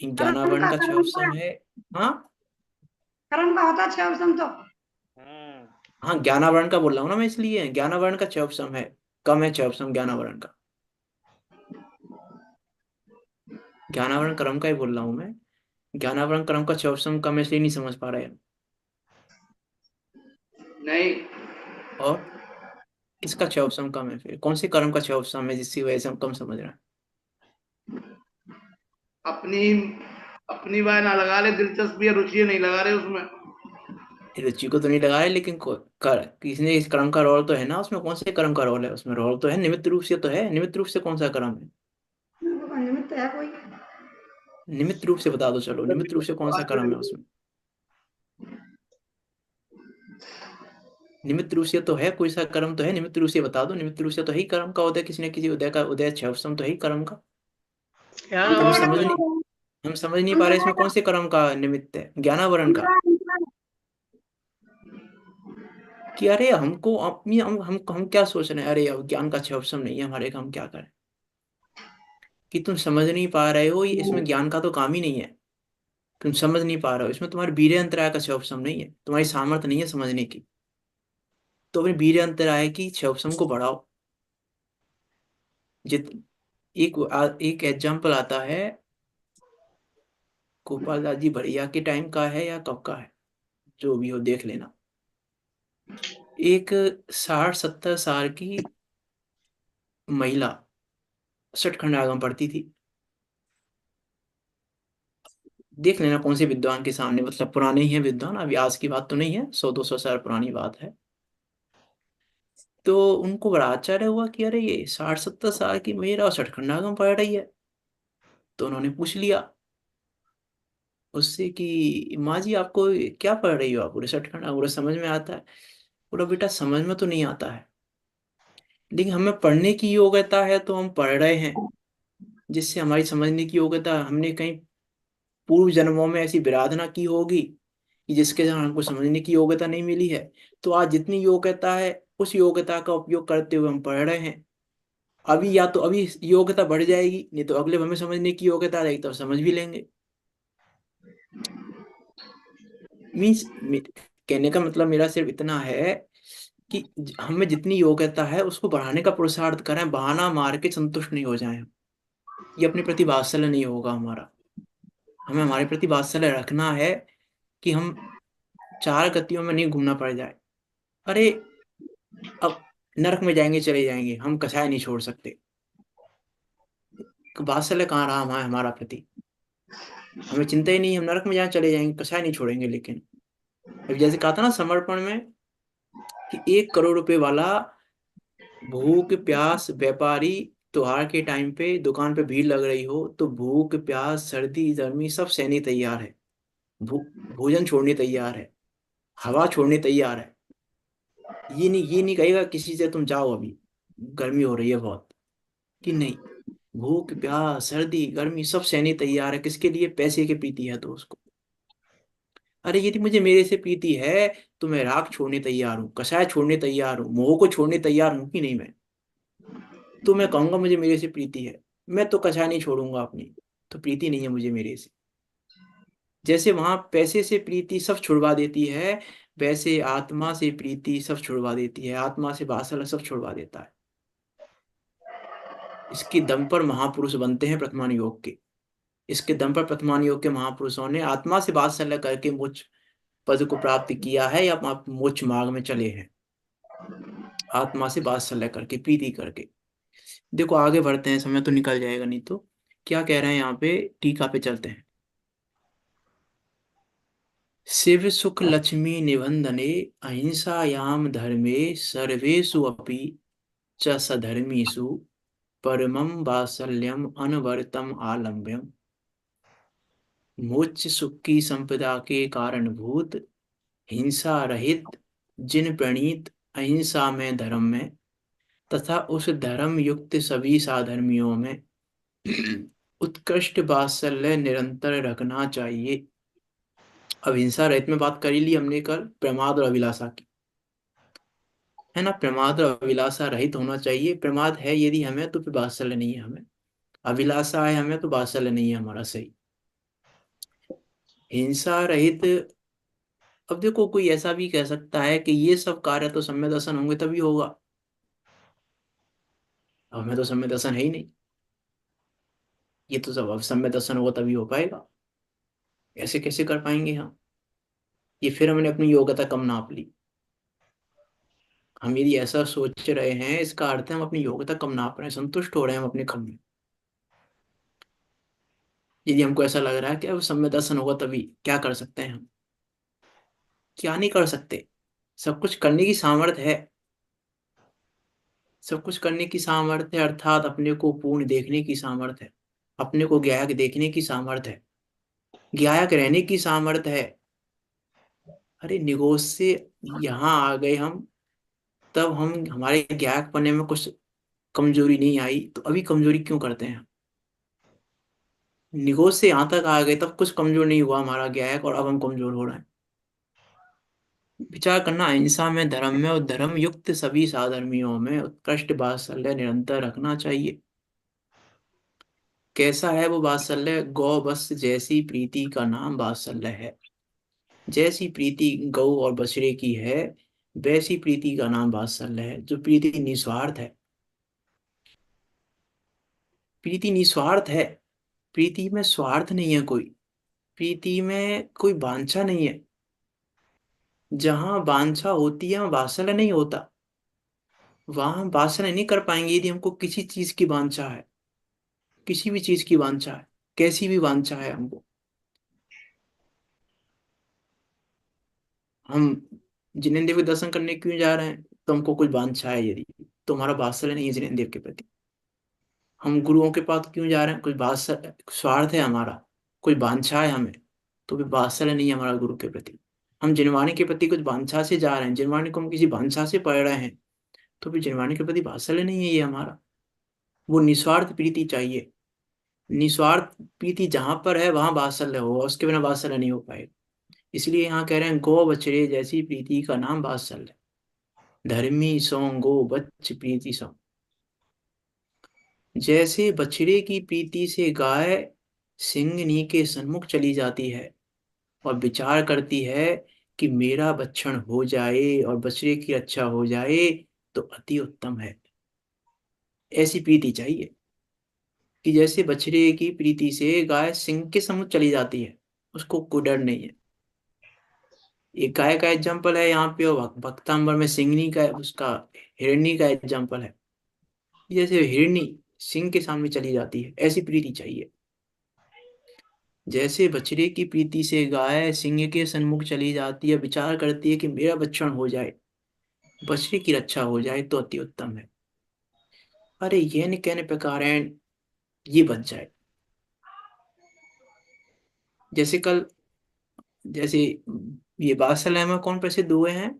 करण ज्ञानावरण का का छह करण का उपशम है। हाँ। करण का होता है छह ऑप्शन तो। हाँ ज्ञानावरण का बोल रहा हूँ ना मैं, इसलिए ज्ञानावरण का छह उपशम है। कम है छह उपशम ज्ञानावरण का। ज्ञानावरण क्रम का ही बोल रहा हूँ मैं। ज्ञानावरण क्रम का छह उपशम कम है, इसलिए नहीं समझ पा रहे हैं। नहीं, और किसका छह उपशम कम है फिर? कौन से कर्म का छह उपशम है जिसकी वजह से हम कम समझ रहे हैं? अपनी अपनी बाय ना लगा ले, दिलचस्पी या रुचि नहीं लगा रहे उसमें। रुचि को तो नहीं लगाया, लेकिन किसने इस कर्म का रोल तो है ना उसमें। कौन से कर्म का रोल है उसमें? रोल तो है, निमित्त रूप से तो है। निमित्त रूप से कौन सा कर्म है? निमित्त है कोई। निमित्त रूप से बता दो, चलो निमित्त रूप से कौन सा कर्म है उसमें? निमित्त रूप से तो है, कोई सा कर्म तो है, निमित्त रूप से बता दो। निमित्त रूप से तो है ही कर्म का उदय, किसी न किसी उदय का उदय, छवसम तो है ही कर्म का। ज्ञान तो आवरण हम समझ नहीं पा रहे इसमें अंतरायण कौन से कर्म का निमित्त है, ज्ञानावरण का। अंतरायण कि अरे हमको अपनी हम क्या सोच रहे हैं, अरे अब ज्ञान का छवसम नहीं है हमारे का, हम क्या करें? कि तुम समझ नहीं पा रहे हो, ये इसमें ज्ञान का तो काम ही नहीं है। तुम समझ नहीं पा रहे हो, इसमें तुम्हारे वीर्य अंतराय का छवसम नहीं है, तुम्हारी सामर्थ्य नहीं है समझने की। तो अपने वीर्य अंतराय की छवसम को बढ़ाओ। जित एक एग्जाम्पल आता है, गोपाल दास जी बढ़िया के टाइम का है या कब का है, जो भी हो देख लेना। एक 60-70 साल की महिला सटखंड आगम पढ़ती थी। देख लेना कौन से विद्वान के सामने, मतलब पुराने ही हैं विद्वान, अभी आज की बात तो नहीं है, 100-200 साल पुरानी बात है। तो उनको बड़ा आश्चर्य हुआ कि अरे ये 60-70 साल की महिला और सटखंड आगम पढ़ रही है। तो उन्होंने पूछ लिया उससे कि माँ जी आपको क्या पढ़ रही हो आप? पूरे सटखंड पूरा समझ में आता है? पूरा बेटा समझ में तो नहीं आता है, लेकिन हमें पढ़ने की योग्यता है तो हम पढ़ रहे हैं। जिससे हमारी समझने की योग्यता, हमने कहीं पूर्व जन्मों में ऐसी विराधना की होगी कि जिसके कारण हमको समझने की योग्यता नहीं मिली है। तो आज जितनी योग्यता है उस योग्यता का उपयोग करते हुए हम पढ़ रहे हैं। अभी या तो अभी योग्यता बढ़ जाएगी, नहीं तो अगले हमें समझने की योग्यता आ जाएगी तो समझ भी लेंगे। मीन्स कहने का मतलब मेरा सिर्फ इतना है कि हमें जितनी योग्यता है उसको बढ़ाने का पुरुषार्थ करें, बहाना मार के संतुष्ट नहीं हो जाएं हम। ये अपने प्रति वात्सल्य नहीं होगा हमारा। हमें हमारे प्रति वात्सल्य रखना है कि हम चार गतियों में नहीं घूमना पड़ जाए। अरे अब नरक में जाएंगे चले जाएंगे, हम कसाय नहीं छोड़ सकते। वात्सल्य कहाँ रहा हमारा प्रति? हमें चिंता ही नहीं, हम नरक में जहाँ चले जाएंगे, कसाय नहीं छोड़ेंगे। लेकिन अभी जैसे कहा था ना समर्पण में, कि 1 करोड़ रुपए वाला भूख प्यास व्यापारी, त्योहार के टाइम पे दुकान पे भीड़ लग रही हो तो भूख प्यास सर्दी गर्मी सब सहने तैयार है, भू, भोजन छोड़ने तैयार है, हवा छोड़ने तैयार है। ये नहीं कहेगा किसी से तुम जाओ अभी गर्मी हो रही है बहुत, कि नहीं, भूख प्यास सर्दी गर्मी सब सहने तैयार है। किसके लिए? पैसे की प्रीति है तो उसको। अरे यदि मुझे मेरे से प्रीति है तो मैं राग छोड़ने तैयार हूँ, कषाय छोड़ने तैयार हूँ, मोह को छोड़ने तैयार हूँ कि नहीं मैं? तो मैं कहूंगा मुझे मेरे से प्रीति है, मैं तो कछाय नहीं छोड़ूंगा अपनी, तो प्रीति नहीं है मुझे मेरे से। जैसे वहां पैसे से प्रीति सब छुड़वा देती है, वैसे आत्मा से प्रीति सब छुड़वा देती है, आत्मा से वात्सल्य सब छुड़वा देता है। इसके दम पर महापुरुष बनते हैं प्रथमान योग के। इसके दम पर प्रथमान योग के महापुरुषों ने आत्मा से वात्सल्य करके मोक्ष पद को प्राप्त किया है, या मोक्ष मार्ग में चले हैं, आत्मा से वात्सल्य करके प्रीति करके। देखो आगे बढ़ते हैं, समय तो निकल जाएगा नहीं तो। क्या कह रहे हैं यहाँ पे, टीका पे चलते हैं। शिव सुख लक्ष्मी निबंधने अहिंसायाम धर्मे सर्वेषु अपि च सधर्मीषु परमं वात्सल्यम अनवरतम आलम्ब्यम। मोक्ष सुख की संपदा के कारणभूत हिंसा रहित जिन प्रणीत अहिंसा में धर्म में, तथा उस धर्म युक्त सभी साधर्मियों में उत्कृष्ट वात्सल्य निरंतर रखना चाहिए। अब हिंसा रहित में बात कर ही ली हमने कल, प्रमाद और अभिलाषा की, है ना। प्रमाद और अभिलाषा रहित होना चाहिए। प्रमाद है यदि हमें तो फिर वात्सल्य नहीं है हमें, अभिलाषा है हमें तो वात्सल्य नहीं है हमारा, सही। हिंसा रहित। अब देखो कोई ऐसा भी कह सकता है कि ये सब कार्य तो सम्यक दर्शन होंगे तभी होगा, अब हमें तो सम्यक दर्शन है ही नहीं, ये तो सब अब सम्यक दर्शन होगा तभी हो पाएगा, ऐसे कैसे कर पाएंगे हम? ये फिर हमने अपनी योग्यता कम नाप ली। हम यदि ऐसा सोच रहे हैं इसका अर्थ है हम अपनी योग्यता कम नाप रहे हैं, संतुष्ट हो रहे हैं हम अपने कम में। यदि हमको ऐसा लग रहा है कि अब सम्यक दर्शन होगा तभी, क्या कर सकते हैं हम? क्या नहीं कर सकते, सब कुछ करने की सामर्थ्य है। सब कुछ करने की सामर्थ्य है, अर्थात अपने को पूर्ण देखने की सामर्थ्य है, अपने को ज्ञायक देखने की सामर्थ्य है, ज्ञायक रहने की सामर्थ्य है। अरे निगोज से यहाँ आ गए हम, तब हम हमारे ज्ञायक पने में कुछ कमजोरी नहीं आई तो अभी कमजोरी क्यों करते हैं? निगोज से यहाँ तक आ गए तब कुछ कमजोर नहीं हुआ हमारा ज्ञायक, और अब हम कमजोर हो रहे हैं। विचार करना, अहिंसा में धर्म में और धर्म युक्त सभी साधर्मियों में उत्कृष्ट वात्सल्य निरंतर रखना चाहिए। कैसा है वो वात्सल्य? गौ बस जैसी प्रीति का नाम वात्सल्य है। जैसी प्रीति गौ और बछड़े की है वैसी प्रीति का नाम वात्सल्य है, जो प्रीति निस्वार्थ है। प्रीति निस्वार्थ है, प्रीति में स्वार्थ नहीं है कोई, प्रीति में कोई वांछा नहीं है। जहां वांछा होती है वहां वात्सल्य नहीं होता, वहां हम वात्सल्य नहीं कर पाएंगे। यदि हमको किसी चीज की वांछा है, किसी भी चीज की वांछा है, कैसी भी वांछा है हमको, हम जिनेंद्र देव के दर्शन करने क्यों जा रहे हैं? तो हमको कुछ वांछा है, यदि तो हमारा वात्सल्य नहीं है जिनेंद्र देव के प्रति। हम गुरुओं के पास क्यों जा रहे हैं? कुछ वात्सल्य स्वार्थ है हमारा, कोई वांछा है हमें, तो भी वात्सल्य नहीं है हमारा गुरु के प्रति। हम जिनवाणी के प्रति कुछ वांछा से जा रहे हैं, जिनवाणी को हम किसी वांछा से पढ़ रहे हैं, तो भी जिनवाणी के प्रति वात्सल्य नहीं है ये हमारा। वो निस्वार्थ प्रीति चाहिए। निस्वार्थ प्रीति जहां पर है वहां वात्सल्य होगा, उसके बिना वात्सल्य नहीं हो पाएगा। इसलिए यहाँ कह रहे हैं गो बछड़े जैसी प्रीति का नाम वात्सल्य। धर्मी सो गो बच्च प्रीति सो। जैसे बछड़े की प्रीति से गाय सिंगनी के सन्मुख चली जाती है और विचार करती है कि मेरा बच्छड़ हो जाए और बछड़े की रक्षा हो जाए तो अति उत्तम है, ऐसी प्रीति चाहिए। कि जैसे बछड़े की प्रीति से गाय सिंह के समुख चली जाती है, उसको कोई डर नहीं है। एक गाय का एग्जाम्पल है यहाँ पे, और भक्तांबर में सिंहनी का उसका हिरणी का एग्जाम्पल है। जैसे हिरणी सिंह के सामने चली जाती है, ऐसी प्रीति चाहिए। जैसे बछड़े की प्रीति से गाय सिंह के सन्मुख चली जाती है, विचार करती है कि मेरा बच्चन हो जाए, बछड़े की रक्षा हो जाए तो अति उत्तम है। अरे ये नहीं कहने पे कारण ये बच जाए। जैसे कल, जैसे ये बादशाह में कौन प्रसिद्ध हुए हैं?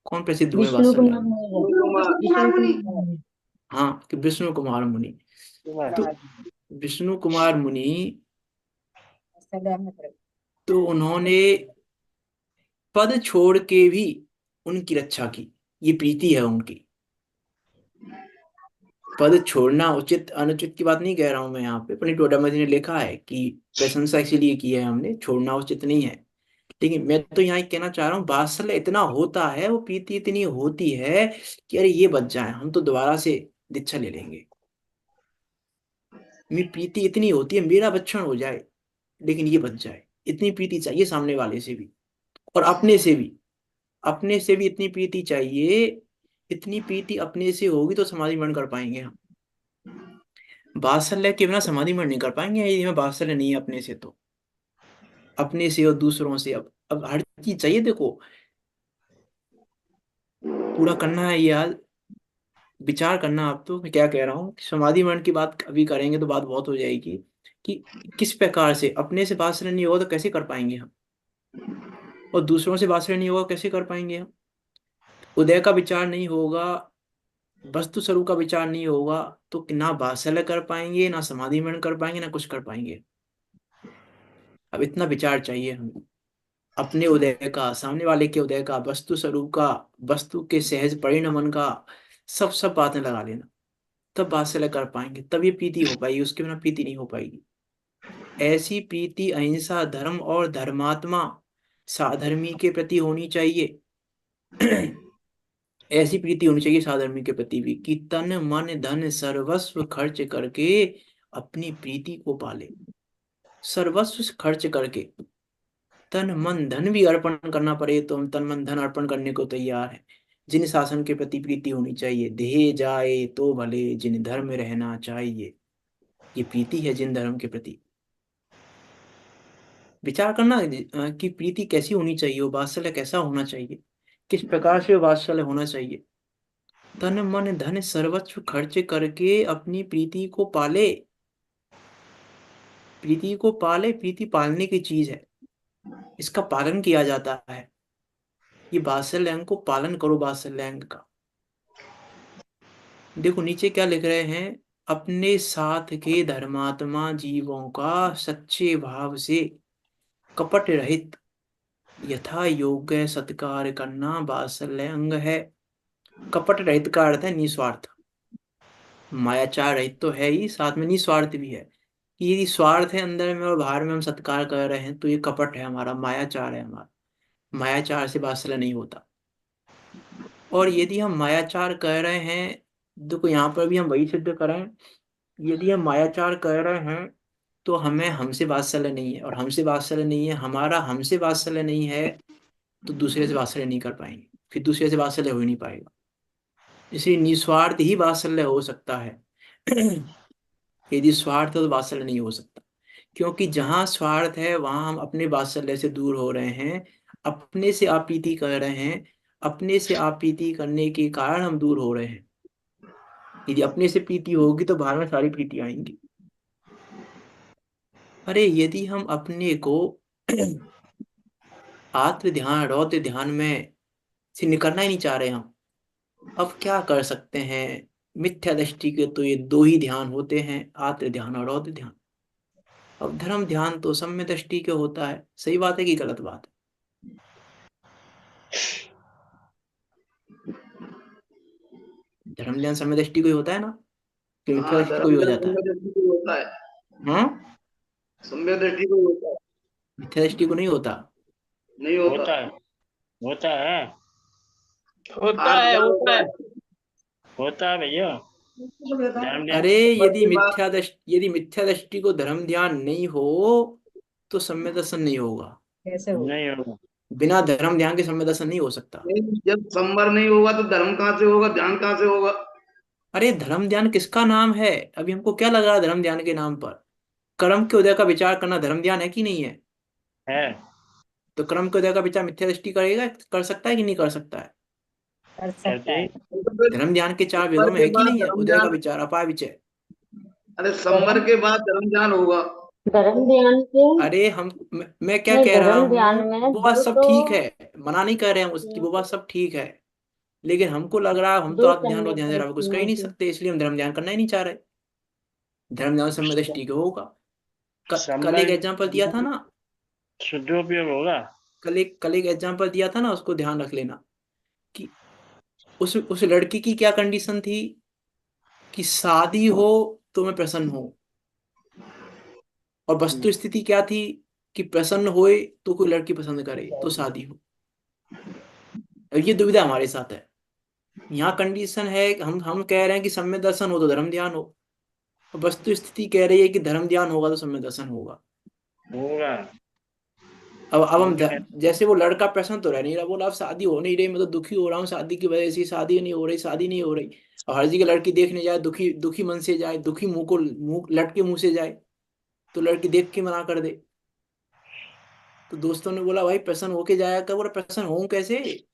कौन प्रसिद्ध हुए विष्णु बादशाह? कुमार मुनि है। विष्णु कुमार मुनि। हाँ, कि विष्णु कुमार मुनि। तो महाराज विष्णु कुमार मुनि, सलामत रहे। तो उन्होंने पद छोड़ के भी उनकी रक्षा की, ये प्रीति है उनकी। पद छोड़ना उचित अनुचित की बात नहीं कह रहा हूं मैं यहाँ पे, पंडित टोडामल ने लिखा है कि प्रशंसा इसीलिए की है हमने, छोड़ना उचित नहीं है। लेकिन मैं तो यहाँ कहना चाह रहा हूँ, वात्सल्य इतना होता है, वो प्रीति इतनी होती है कि अरे ये बच जाए, हम तो दोबारा से दीक्षा ले लेंगे। मेरी प्रीति इतनी होती है, मेरा बच्चन हो जाए लेकिन ये बच जाए, इतनी प्रीति चाहिए सामने वाले से भी और अपने से भी। अपने से भी इतनी प्रीति चाहिए। इतनी प्रीति अपने से होगी तो समाधि मन कर पाएंगे हम। वात्सल्य के बिना समाधि मन नहीं कर पाएंगे यदि हमें वात्सल्य नहीं है अपने से तो। अपने से और दूसरों से, अब हर चीज चाहिए। देखो, पूरा करना है यार, विचार करना। आप तो मैं क्या कह रहा हूँ, समाधि मरण की बात अभी करेंगे तो बात बहुत हो जाएगी कि किस प्रकार से अपने से वात्सल्य नहीं होगा तो कैसे कर पाएंगे हम, और दूसरों से वात्सल्य नहीं होगा कैसे कर पाएंगे हम। उदय का विचार नहीं होगा, वस्तु स्वरूप का विचार नहीं होगा, तो ना वात्सल्य कर पाएंगे, ना समाधि मरण कर पाएंगे, ना कुछ कर पाएंगे। अब इतना विचार चाहिए हमें, अपने उदय का, सामने वाले के उदय का, वस्तु स्वरूप का, वस्तु के सहज परिणमन का, सब सब बातें लगा लेना, तब वात्सल्य कर पाएंगे, तब ये प्रीति हो पाएगी। उसके बिना प्रीति नहीं हो पाएगी। ऐसी प्रीति अहिंसा धर्म और धर्मात्मा साधर्मी के प्रति होनी चाहिए। ऐसी प्रीति होनी चाहिए साधर्मी के प्रति भी कि तन मन धन सर्वस्व खर्च करके अपनी प्रीति को पाले। सर्वस्व खर्च करके, तन मन धन भी अर्पण करना पड़े तो हम तन मन धन अर्पण करने को तैयार हैं। जिन शासन के प्रति प्रीति होनी चाहिए, देह जाए तो भले जिन धर्म रहना चाहिए, ये प्रीति है जिन धर्म के प्रति। विचार करना कि प्रीति कैसी होनी चाहिए, वो वात्सल्य कैसा होना चाहिए, किस प्रकार से वात्सल्य होना चाहिए। तन मन धन सर्वस्व खर्च करके अपनी प्रीति को पाले। प्रीति को पाले, प्रीति पालने की चीज है, इसका पालन किया जाता है। ये वात्सल्य अंग को पालन करो, वात्सल्य अंग का। देखो नीचे क्या लिख रहे हैं, अपने साथ के धर्मात्मा जीवों का सच्चे भाव से कपट रहित यथा योग्य सत्कार करना वात्सल्य अंग है। कपट रहित का अर्थ है निस्वार्थ। मायाचार रहित तो है ही, साथ में निस्वार्थ भी है। कि यदि स्वार्थ है अंदर में और बाहर में हम सत्कार कर रहे हैं तो ये कपट है हमारा, मायाचार है हमारा। मायाचार से वात्सल्य नहीं होता। और यदि हम मायाचार कर रहे हैं, देखो यहाँ पर भी हम वही सिद्ध करें, यदि हम मायाचार कर रहे हैं तो हमें हमसे वात्सल्य नहीं है, और हमसे वात्सल्य नहीं है, हमारा हमसे वात्सल्य नहीं है, तो दूसरे से वात्सल्य नहीं कर पाएंगे, फिर दूसरे से वात्सल्य हो ही नहीं पाएगा। इसलिए निस्वार्थ ही वात्सल्य हो सकता है। यदि स्वार्थ है तो वात्सल्य नहीं हो सकता, क्योंकि जहां स्वार्थ है वहां हम अपने वात्सल्य से दूर हो रहे हैं, अपने से आप्रीति कर रहे हैं। अपने से आप्रीति करने के कारण हम दूर हो रहे हैं। यदि अपने से प्रीति होगी तो बाहर में सारी प्रीति आएंगी। अरे यदि हम अपने को आत्म ध्यान रौद्र ध्यान में से निकलना ही नहीं चाह रहे हम, अब क्या कर सकते हैं? मिथ्या दृष्टि के तो ये दो ही ध्यान होते हैं, आत्म ध्यान और रौद्र ध्यान। अब धर्म ध्यान तो सम्य दृष्टि के होता है। सही बात है कि गलत बात है? धर्म ध्यान सम्य दृष्टि को ही होता है ना, कि मिथ्या हाँ, दृष्टि को धर्म भी हो ध्यान जाता है? सम्यक दृष्टि को होता है। हाँ, सम्यक दृष्टि को होता है। मिथ्या दृष्टि को नहीं होता। नहीं होता। होता है, होता है, होता है, होता है। होता है भैया। धर्म ध्यान अरे पर ये बात यदि मिथ्या दृष्टि को धर्म ध्यान नहीं हो तो सम्य दर्शन नहीं होगा। कैसे हो? नहीं होगा। बिना धर्म ध्यान के सम्य दर्शन नहीं हो सकता। नहीं, जब संवर नहीं होगा तो धर्म कहाँ से होगा, ध्यान कहाँ से होगा? अरे धर्म ध्यान किसका नाम है? अभी हमको क्या लग रहा है धर्म ध्यान के नाम पर? कर्म के उदय का विचार करना धर्म ध्यान है कि नहीं है? है। तो कर्म के उदय का विचार मिथ्या दृष्टि करेगा, कर सकता है कि नहीं कर सकता है? कर सकता करते है। ही। तो फिर धर्म ध्यान के चार संवर वेदों में के है कि बाद नहीं है? धर्म उदय का ध्यान, विचार, अपाय विचय। अरे संवर के बाद धर्म ध्यान होगा। धर्म ध्यान के अरे हम मैं क्या नहीं, कह रहा धर्म हूँ, ध्यान में वो बात दो सब तो ठीक है, मना नहीं कर रहे हैं उसकी, वो बात सब ठीक है। लेकिन हमको लग रहा है हम तो दो आत्म ध्यान और सम्यक ध्यान जरा कुछ कर ही दृष्टियों नहीं की। सकते, इसलिए हम धर्म ध्यान करना ही नहीं चाह रहे। धर्म ध्यान सम्य दृष्टि को होगा। कल एक संवर्ग एग्जाम्पल दिया था ना, शुद्धोपयोग होगा। कल एक एग्जाम्पल दिया था ना, उसको ध्यान रख लेना कि उस लड़की की क्या कंडीशन थी कि शादी हो तो मैं प्रसन्न हूं, और वस्तु स्थिति क्या थी कि प्रसन्न होए तो कोई लड़की पसंद करे तो शादी हो। अब ये दुविधा हमारे साथ है। यहाँ कंडीशन है कि हम कह रहे हैं कि सम्यक दर्शन हो तो धर्म ध्यान हो, और वस्तु स्थिति कह रही है कि धर्म ध्यान होगा तो सम्यक दर्शन होगा। होगा। अब वो क्या है? जैसे वो लड़का प्रसन्न तो रह नहीं रहा, बोला अब शादी हो नहीं रही, मैं तो दुखी हो रहा हूँ शादी की वजह से, शादी नहीं हो रही, शादी नहीं हो रही। और हर जगह लड़की देखने जाए, दुखी दुखी मन से जाए, दुखी मुंह को मुंह लटके मुंह से जाए, तो लड़की देख के मना कर दे। तो दोस्तों ने बोला भाई प्रसन्न होके जाया कर, बोला प्रसन्न होऊं कैसे,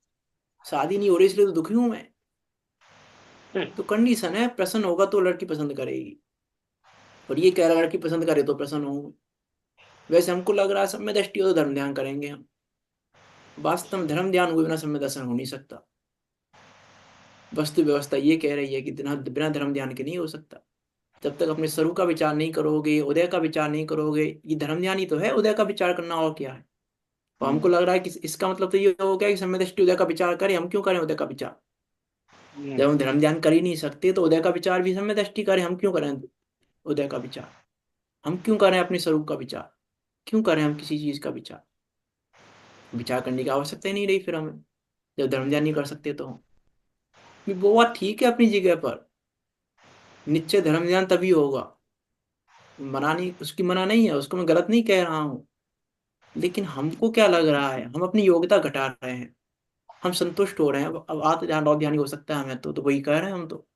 शादी नहीं हो रही इसलिए तो दुखी हूं मैं। तो कंडीशन है, प्रसन्न होगा तो लड़की पसंद करेगी, और ये कह रहा लड़की पसंद करे तो प्रसन्न होंगे। वैसे हमको लग रहा है सम्यक दृष्टि हो तो धर्म ध्यान करेंगे हम। वास्तव में धर्म ध्यान हुए बिना सम्यक दर्शन हो नहीं सकता। वस्तु व्यवस्था ये कह रही है कि बिना बिना धर्म ध्यान के नहीं हो सकता। जब तक अपने स्वरूप का विचार नहीं करोगे, उदय का विचार नहीं करोगे, ये धर्म ध्यान ही तो है, उदय का विचार करना और क्या है। और हमको लग रहा है कि इसका मतलब तो ये हो गया कि सम्यक दृष्टि उदय का विचार करें, हम क्यों करें उदय का विचार? जब हम धर्म ध्यान कर ही नहीं सकते तो उदय का विचार भी सम्यक दृष्टि करें, हम क्यों करें उदय का विचार? हम क्यों करें अपने स्वरूप का विचार? क्यों करें हम किसी चीज का विचार? विचार करने की आवश्यकता ही नहीं रही फिर हमें, जब धर्म ध्यान नहीं कर सकते तो हम। वो बात ठीक है अपनी जगह पर, निश्चय धर्म ध्यान तभी होगा, मना नहीं, उसकी मना नहीं है, उसको मैं गलत नहीं कह रहा हूँ। लेकिन हमको क्या लग रहा है, हम अपनी योग्यता घटा रहे हैं, हम संतुष्ट हो रहे हैं। अब आत्म ध्यान रौद्र ध्यान ही हो सकता है हमें, तो वही कह रहे हैं हम तो।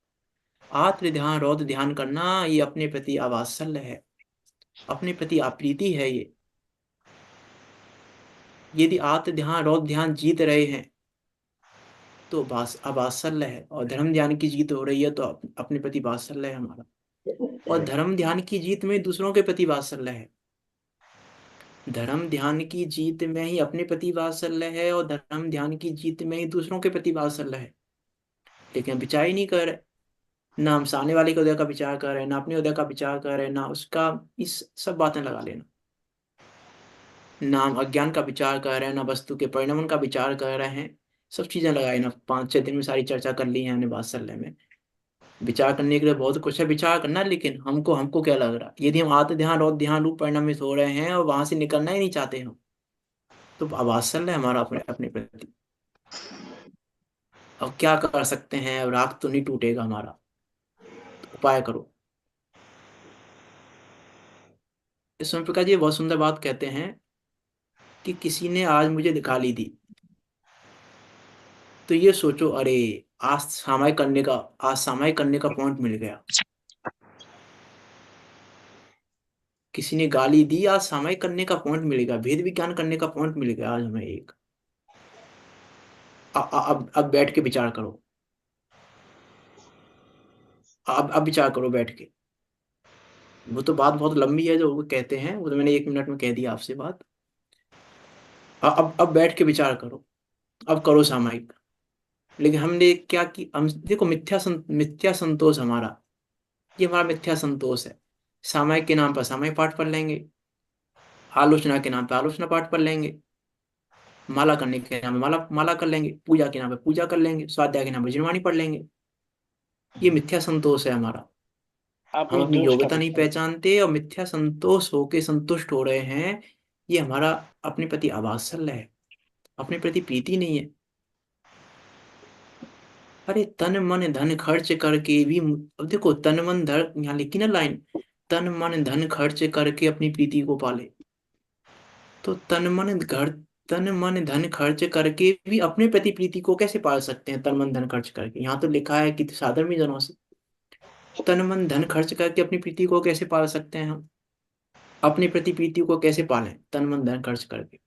आत्म ध्यान रौद्र ध्यान करना ये अपने प्रति अवात्सल्य है, अपने प्रति अप्रीति है ये। यदि आत्म ध्यान रौद्र ध्यान जीत रहे हैं तो अवात्सल्य है, और धर्म ध्यान की जीत हो रही है तो अपने प्रति वात्सल्य है हमारा। और धर्म ध्यान की जीत में दूसरों के प्रति वात्सल्य है। धर्म ध्यान की जीत में ही अपने प्रति वात्सल्य है, और धर्म ध्यान की जीत में ही दूसरों के प्रति वात्सल्य है। लेकिन हम विचार ही नहीं कर रहे, ना हम सामने वाले के उदय का विचार कर रहे हैं, ना अपने उदय का विचार कर रहे हैं, ना उसका, इस सब बातें लगा लेना। ना हम अज्ञान का विचार कर रहे हैं, ना वस्तु के परिणमन का विचार कर रहे हैं। सब चीजें लगाई ना, 5-6 दिन में सारी चर्चा कर ली है हमने वात्सल्य में। विचार करने के लिए बहुत कुछ है विचार करना, लेकिन हमको हमको क्या लग रहा है, यदि हम आत्म ध्यान और ध्यान रूप परिणामित हो रहे हैं और वहां से निकलना ही नहीं चाहते हम, तो वात्सल्य है हमारा अपने अपने प्रति। अब क्या कर सकते हैं, अब राग तो नहीं टूटेगा हमारा, तो उपाय करो। इस समय प्रकाश जी बहुत सुंदर बात कहते हैं कि किसी ने आज मुझे गाली दी, तो ये सोचो अरे आज सामायिक करने का पॉइंट मिल गया। किसी ने गाली दी, आज सामायिक करने का पॉइंट मिलेगा, भेद विज्ञान करने का पॉइंट मिल गया आज हमें एक। अब बैठ के विचार करो, अब विचार करो बैठ के। वो तो बात बहुत लंबी है जो वो कहते हैं, वो तो मैंने 1 मिनट में कह दिया आपसे बात। अब बैठ के विचार करो, अब करो सामायिक। लेकिन हमने क्या कि हम देखो, मिथ्या संतोष हमारा, ये हमारा मिथ्या संतोष है। सामायिक के नाम पर सामायिक पाठ पढ़ लेंगे, आलोचना के नाम पर आलोचना पाठ पढ़ लेंगे, माला करने के नाम पे माला माला कर लेंगे, पूजा के नाम पे पूजा कर लेंगे, स्वाध्याय के नाम पे जिनवाणी पढ़ लेंगे। ये मिथ्या संतोष है हमारा। आप हम उस अपनी दोष का योग्यता नहीं विचार। पहचानते और मिथ्या संतोष होके संतुष्ट हो रहे हैं। ये हमारा अपने प्रति अवात्सल्य है, अपने प्रति प्रीति नहीं है। अरे तन मन धन खर्च करके भी, अब देखो तन मन धन, यहाँ लिखी ना लाइन, तन मन धन खर्च करके अपनी प्रीति को पाले। तो तन मन घर तन मन धन खर्च करके भी अपने प्रति प्रीति को कैसे पाल सकते हैं? तन मन धन खर्च करके, यहाँ तो लिखा है कि साधर्मी जनों से। तन मन धन खर्च करके अपनी प्रीति को कैसे पाल सकते हैं हम? अपनी प्रति प्रीति को कैसे पालें तन मन धन खर्च करके?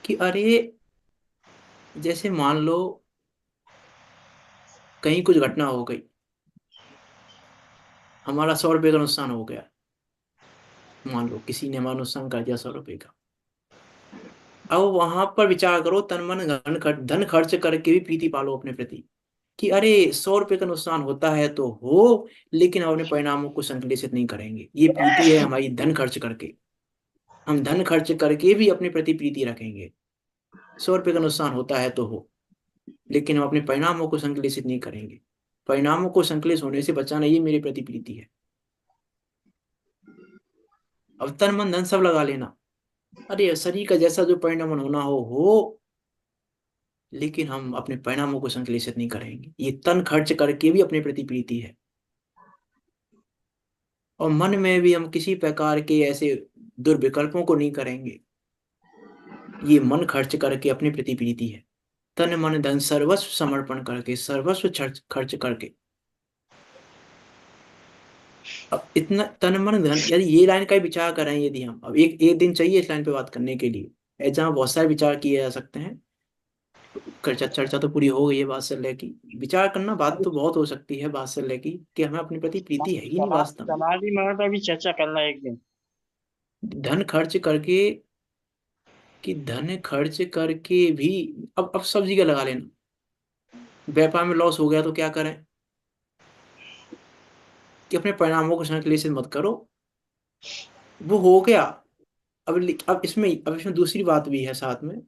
कि अरे, जैसे मान लो कहीं कुछ घटना हो गई, हमारा 100 रुपये का नुकसान हो गया। मान लो किसी ने हमारा नुकसान कर दिया 100 रुपये का। अब वहां पर विचार करो, तन मन धन खर्च करके भी प्रीति पालो अपने प्रति। कि अरे, 100 रुपये का नुकसान होता है तो हो, लेकिन हम अपने परिणामों को संश्लेषित नहीं करेंगे। ये प्रीति है हमारी धन खर्च करके। हम धन खर्च करके भी अपने प्रति प्रीति रखेंगे। 100 रुपये का नुकसान होता है तो हो, लेकिन हम अपने परिणामों को संश्लेषित नहीं करेंगे। परिणामों को संश्लेष होने से बचाना, ये मेरी प्रति प्रीति है। अब तन मन धन सब लगा लेना, अरे शरीर का जैसा जो परिणाम होना हो, लेकिन हम अपने परिणामों को संश्लेषित नहीं करेंगे। ये तन खर्च करके भी अपने प्रति प्रीति है। और मन में भी हम किसी प्रकार के ऐसे दुर्विकल्पों को नहीं करेंगे। ये मन खर्च करके अपनी प्रति प्रीति है। तन मन धन सर्वस्व समर्पण करके, सर्वस्व खर्च करके। अब इतना तन मन धन, यदि ये लाइन का ही विचार कर रहे हैं, यदि हम अब एक दिन चाहिए इस लाइन पे बात करने के लिए, जहाँ बहुत सारे विचार किए जा सकते हैं। चर्चा तो पूरी हो गई है बात्सल्य की। विचार करना बात तो बहुत हो सकती है बात्सल्य की, कि हमें अपने प्रति प्रीति है ही नहीं वास्तव में। समाधि में तो अभी चर्चा करना एक दिन। धन खर्च करके, कि धन खर्च करके भी, अब सब जगह लगा लेना। व्यापार में लॉस हो गया तो क्या करें? कि अपने परिणामों को संश्लेषित मत करो, वो हो गया। अब इसमें दूसरी बात भी है साथ में।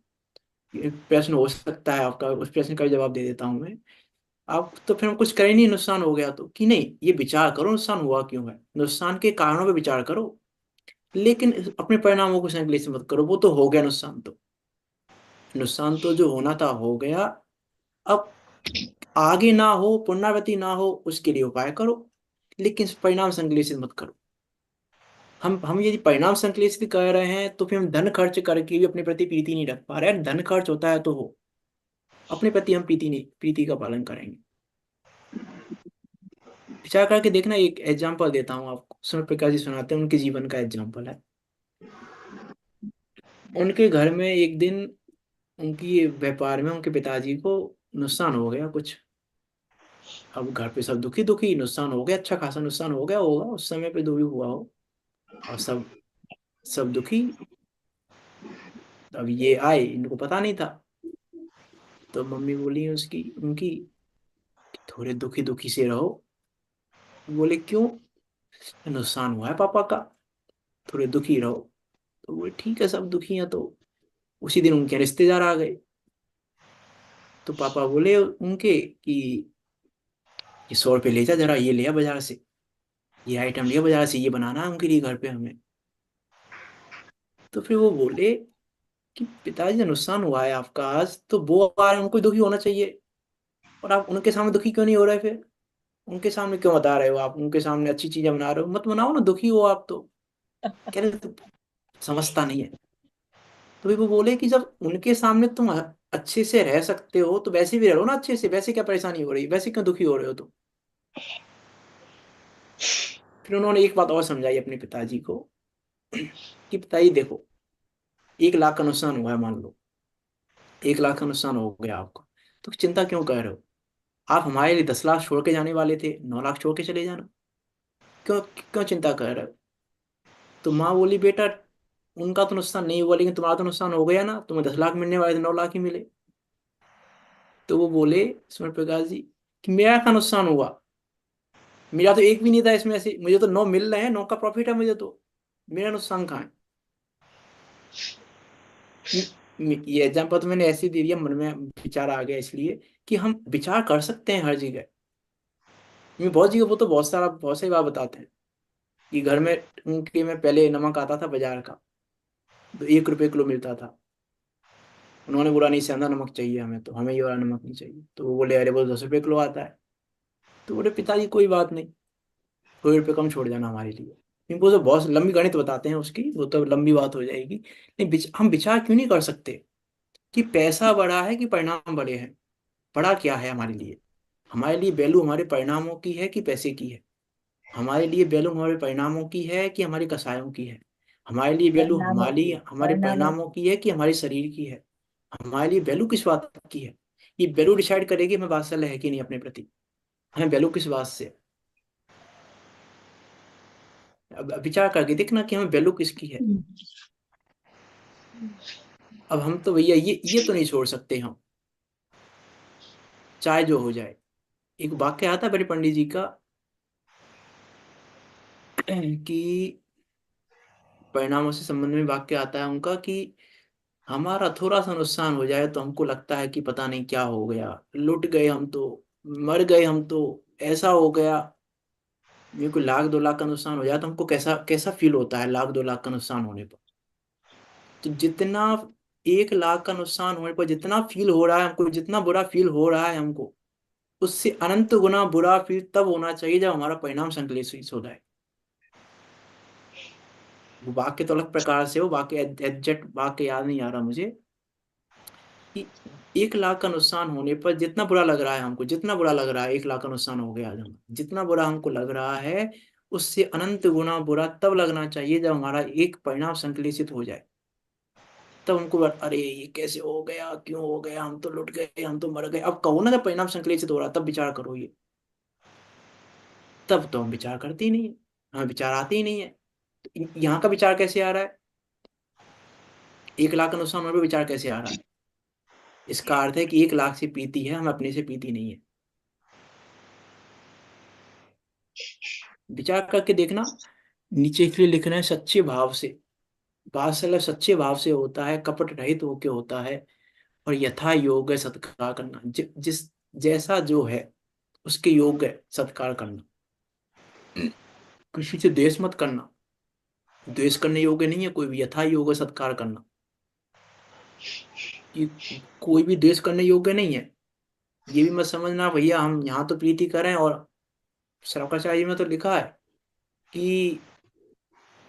प्रश्न हो सकता है आपका, उस प्रश्न का भी जवाब दे देता हूं मैं। आप तो फिर हम कुछ करें नहीं, नुकसान हो गया तो, कि नहीं, ये विचार करो नुकसान हुआ क्यों है, नुकसान के कारणों पे विचार करो, लेकिन अपने परिणामों को संश्लेषित मत करो। वो तो हो गया नुकसान, तो नुकसान तो जो होना था हो गया। अब आगे ना हो, पुनरावृत्ति ना हो, उसके लिए उपाय करो, लेकिन परिणाम संश्लेषित मत करो। हम यदि परिणाम संश्लेषित कर रहे हैं तो फिर हम धन खर्च करके भी अपने प्रति प्रीति नहीं रख पा रहे हैं। धन खर्च होता है तो हो, अपने प्रति हम प्रीति नहीं, प्रीति का पालन करेंगे। विचार करके देखना। एक एग्जाम्पल देता हूँ आपको, सूर्य प्रकाश जी सुनाते हैं, उनके जीवन का एग्जाम्पल है। उनके घर में एक दिन, उनकी व्यापार में उनके पिताजी को नुकसान हो गया कुछ। अब घर पे सब दुखी दुखी, नुकसान हो गया, अच्छा खासा नुकसान हो गया होगा उस समय पे, जो भी हुआ हो। और सब सब दुखी। अब ये आए, इनको पता नहीं था। तो मम्मी बोली उसकी उनकी, थोड़े दुखी दुखी से रहो। बोले क्यों? नुकसान हुआ है पापा का, थोड़े दुखी रहो। तो बोले ठीक है, सब दुखी हैं। तो उसी दिन उनके रिश्तेदार आ गए। तो पापा बोले उनके कि ये 100 रुपये ले जा जरा, ये लिया बाजार से, ये आइटम लिया बाजार से, ये बनाना है उनके लिए घर पे हमें। तो फिर वो बोले कि पिताजी, नुकसान हुआ है आपका आज, तो वो आ रहे हैं, उनको दुखी होना चाहिए, और आप उनके सामने दुखी क्यों नहीं हो रहे? फिर उनके सामने क्यों बता रहे हो? आप उनके सामने अच्छी चीजें बना रहे हो, मत बनाओ ना, दुखी हो आप तो। कह रहे तू समझता नहीं है। तो फिर वो बोले कि जब उनके सामने तुम अच्छे से रह सकते हो तो वैसे भी रहो ना अच्छे से, वैसे क्या परेशानी हो रही, वैसे क्यों दुखी हो रहे हो तुम? फिर उन्होंने एक बात और समझाई अपने पिताजी को, कि पिताजी देखो, 1 लाख का नुकसान हुआ है, मान लो 1 लाख का नुकसान हो गया आपको, तो चिंता क्यों कर रहे हो? आप हमारे लिए 10 लाख छोड़ के जाने वाले थे, 9 लाख छोड़ के चले जाना, क्यों क्यों चिंता कर रहे हो? तो माँ बोली, बेटा उनका तो नुकसान नहीं हुआ, लेकिन तुम्हारा तो नुकसान हो गया ना, तुम्हें 10 लाख मिलने वाले थे, 9 लाख ही मिले। तो वो बोले सूर्य प्रकाश जी, कि मेरा क्या नुकसान हुआ? मेरा तो एक भी नहीं था इसमें से, मुझे तो 9 मिल रहे हैं, 9 का प्रॉफिट है मुझे तो, मेरा नुकसान कहाँ है? ये एग्जाम्पल तो मैंने ऐसे ही दे दिया, मन में विचार आ गया इसलिए, कि हम विचार कर सकते हैं हर जगह। मैं बहुत जगह, वो तो बहुत सारी बात बताते हैं कि घर में उनके में पहले नमक आता था बाजार का, तो 1 रुपये किलो मिलता था। उन्होंने बोला नहीं सेंधा नमक चाहिए हमें, तो हमें ये वाला नमक नहीं चाहिए। तो वो बोले अरे वो 10 रुपये किलो आता है। तो बोले पिताजी कोई बात नहीं, 2 रुपये कम छोड़ जाना हमारे लिए। इनको तो बहुत लंबी गणित बताते हैं उसकी, वो तो लंबी बात हो जाएगी। नहीं, हम विचार क्यों नहीं कर सकते कि पैसा बड़ा है कि परिणाम बड़े हैं? बड़ा क्या है हमारे लिए? हमारे लिए वैल्यू हमारे परिणामों की है कि पैसे की है? हमारे लिए वैल्यू हमारे परिणामों की है कि हमारे कसायों की है? हमारे लिए वैल्यू परिणामों की, हमारे परिणामों परिणामों की है कि हमारे शरीर की है? हमारे लिए वैल्यू किस बात की है? ये वैल्यू डिसाइड करेगी हमें वात्सल्य है कि नहीं अपने प्रति। हमें वैल्यू किस बात से? अब विचार करके देखना कि हमें वैल्यू किसकी है। की। अब हम तो भैया ये तो नहीं छोड़ सकते हम, चाहे जो हो जाए। एक वाक्य आता है बड़े पंडित जी का कि परिणामों से संबंध में वाक्य आता है उनका कि हमारा थोड़ा सा नुकसान हो जाए तो हमको लगता है कि पता नहीं क्या हो गया, लुट गए हम तो, मर गए हम तो, ऐसा हो गया। मेरे को 1,00,000 2,00,000 का नुकसान हो जाए तो हमको कैसा कैसा फील होता है 1,00,000 2,00,000 का नुकसान होने पर। तो जितना 1,00,000 का नुकसान होने पर जितना फील हो रहा है हमको, जितना बुरा फील हो रहा है हमको, उससे अनंत गुना बुरा फील तब होना चाहिए जब हमारा परिणाम संश्लेषित हो जाए। वो वाक्य तो अलग प्रकार से, वो वाक्य एग्जैक्ट वाक्य याद नहीं आ रहा मुझे, कि 1,00,000 का नुकसान होने पर जितना बुरा लग रहा है हमको, जितना बुरा लग रहा है 1,00,000 का नुकसान हो गया आज हम, जितना बुरा हमको लग रहा है, उससे अनंत गुना बुरा तब लगना चाहिए जब हमारा एक परिणाम संश्लेषित हो जाए। तब हमको अरे ये कैसे हो गया, क्यों हो गया, हम तो लुट गए, हम तो मर गए। अब कहो ना, जब परिणाम संश्लेषित हो रहा तब विचार करो ये। तब तो हम विचार करते ही नहीं है, हमें विचार आते ही नहीं है। तो यहाँ का विचार कैसे आ रहा है? 1,00,000 का नुकसान होने पर विचार कैसे आ रहा है? इसका अर्थ है कि 1,00,000 से प्रीति है, हम अपने से प्रीति नहीं है। विचार करके देखना, नीचे इसलिए लिख रहे हैं सच्चे भाव से। वात्सल्य सच्चे भाव से होता है, कपट रहित होके होता है, और यथा योग्य सत्कार करना, जिस जैसा जो है उसके योग्य सत्कार करना। किसी से द्वेष मत करना, द्वेष करने योग्य नहीं है कोई भी, यथा योग्य सत्कार करना। कि कोई भी द्वेष करने योग्य नहीं है, ये भी मत समझना भैया हम यहाँ तो प्रीति करें। और शंकराचार्य में तो लिखा है कि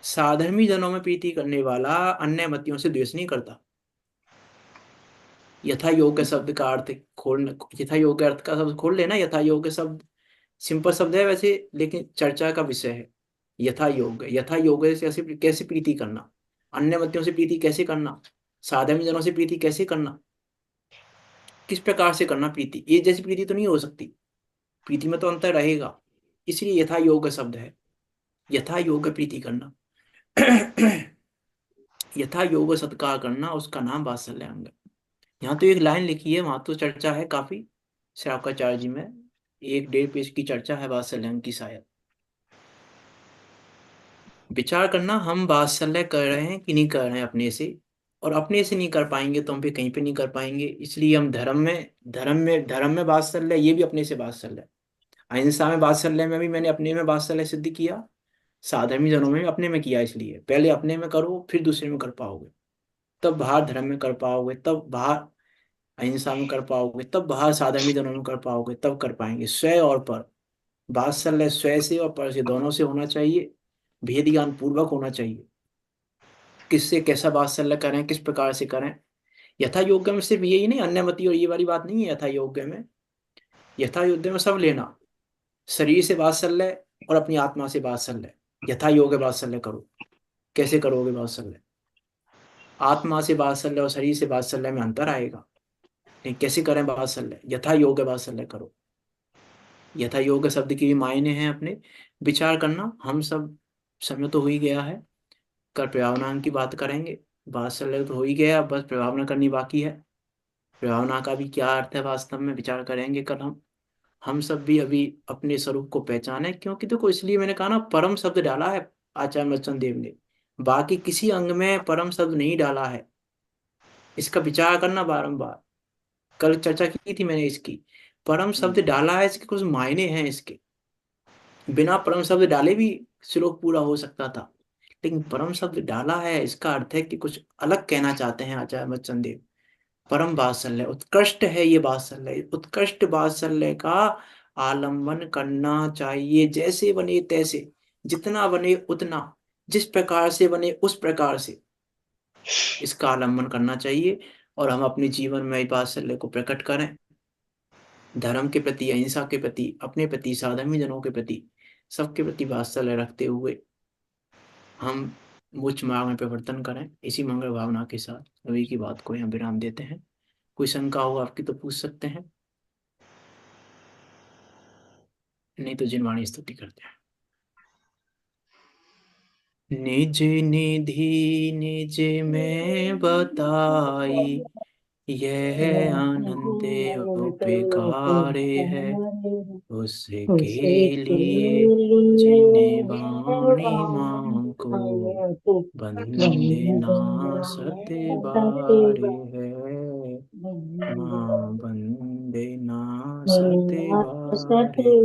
साधर्मी जनों में प्रीति करने वाला अन्य मतियों से द्वेष नहीं करता। यथा योग्य शब्द का अर्थ खोल, यथा योग्य अर्थ का शब्द खोल लेना। यथा योग्य शब्द सिंपल शब्द है वैसे, लेकिन चर्चा का विषय है। यथा योग्य, यथा योग्य से कैसे कैसे प्रीति करना, अन्य मतियों से प्रीति कैसे करना, साधर्मी जनों से प्रीति कैसे करना, किस प्रकार से करना प्रीति। एक जैसी प्रीति तो नहीं हो सकती, प्रीति में तो अंतर रहेगा। इसलिए यथा योग्य शब्द है, यथा योग्य प्रीति करना। यथा योग्य सत्कार करना, उसका नाम वात्सल्य अंग है। यहाँ तो एक लाइन लिखी है, वहां तो चर्चा है काफी श्रावकाचार्य जी में, 1 1.5 पेज की चर्चा है वात्सल्य अंग की शायद। विचार करना, हम वात्सल्य कर रहे हैं कि नहीं कर रहे हैं अपने से, और अपने से नहीं कर पाएंगे तो हम पे कहीं पे नहीं कर पाएंगे। इसलिए हम धर्म में वात्सल्य, ये भी अपने से वात्सल्य है। अहिंसा में वात्सल्य में भी मैंने अपने में वात्सल्य सिद्ध किया, साधर्मी जनों में भी अपने में किया। इसलिए पहले अपने में करो, फिर दूसरे में कर पाओगे, तब बाहर धर्म में कर पाओगे, तब बाहर अहिंसा में कर पाओगे, तब बाहर साधर्मी जनों में कर पाओगे, तब कर पाएंगे। स्वयं और पर, वात्सल्य स्वयं से और पर से दोनों से होना चाहिए, भेद ज्ञान पूर्वक होना चाहिए। किससे कैसा वात्सल्य करें, किस प्रकार से करें। यथा योग्य में सिर्फ यही नहीं, अन्यमति और ये वाली बात नहीं है। यथा योग्य में, यथा योग्य में सब लेना, शरीर से वात्सल्य और अपनी आत्मा से वात्सल्य। यथा योग्य वात्सल्य करो। कैसे करोगे वात्सल्य? आत्मा से वात्सल्य और शरीर से वात्सल्य में अंतर आएगा। नहीं, कैसे करें वात्सल्य? यथा योग्य वात्सल्य करो। यथा योग्य शब्द की भी मायने हैं अपने, विचार करना। हम सब, समय तो हो ही गया है, कल प्रभावना की बात करेंगे। वात्सल्य तो हो ही गया, बस प्रभावना करनी बाकी है। प्रभावना का भी क्या अर्थ है वास्तव में, विचार करेंगे कल हम सब भी अभी अपने स्वरूप को पहचाने। क्योंकि देखो, इसलिए मैंने कहा ना, परम शब्द डाला है आचार्य मर्चन देव ने, बाकी किसी अंग में परम शब्द नहीं डाला है। इसका विचार करना बारंबार। कल चर्चा की थी मैंने इसकी, परम शब्द डाला है, इसके कुछ मायने हैं इसके। बिना परम शब्द डाले भी श्लोक पूरा हो सकता था, लेकिन परम शब्द डाला है, इसका अर्थ है कि कुछ अलग कहना चाहते हैं आचार्य बच्चन देव। परम वात्सल्य उत्कृष्ट है, ये वात्सल्य, उत्कृष्ट वात्सल्य का आलंबन करना चाहिए, जैसे बने तैसे। जितना बने उतना, जिस प्रकार से बने उस प्रकार से इसका आलम्बन करना चाहिए। और हम अपने जीवन में वात्सल्य को प्रकट करें, धर्म के प्रति, अहिंसा के प्रति, अपने प्रति, साधर्मी जनों के प्रति, सबके प्रति वात्सल्य रखते हुए हम उच्च मार्ग में परिवर्तन करें। इसी मंगल भावना के साथ सभी की बात को यहाँ विराम देते हैं। कोई शंका हो आपकी तो पूछ सकते हैं, नहीं तो जिनवाणी स्तुति करते हैं। निज निधि निज में बताई, यह आनंद उपकारे है, उसके लिए जिन्हें वाणी माँ को वंदना सत्य बारे है, माँ वंदना सत्य बारे।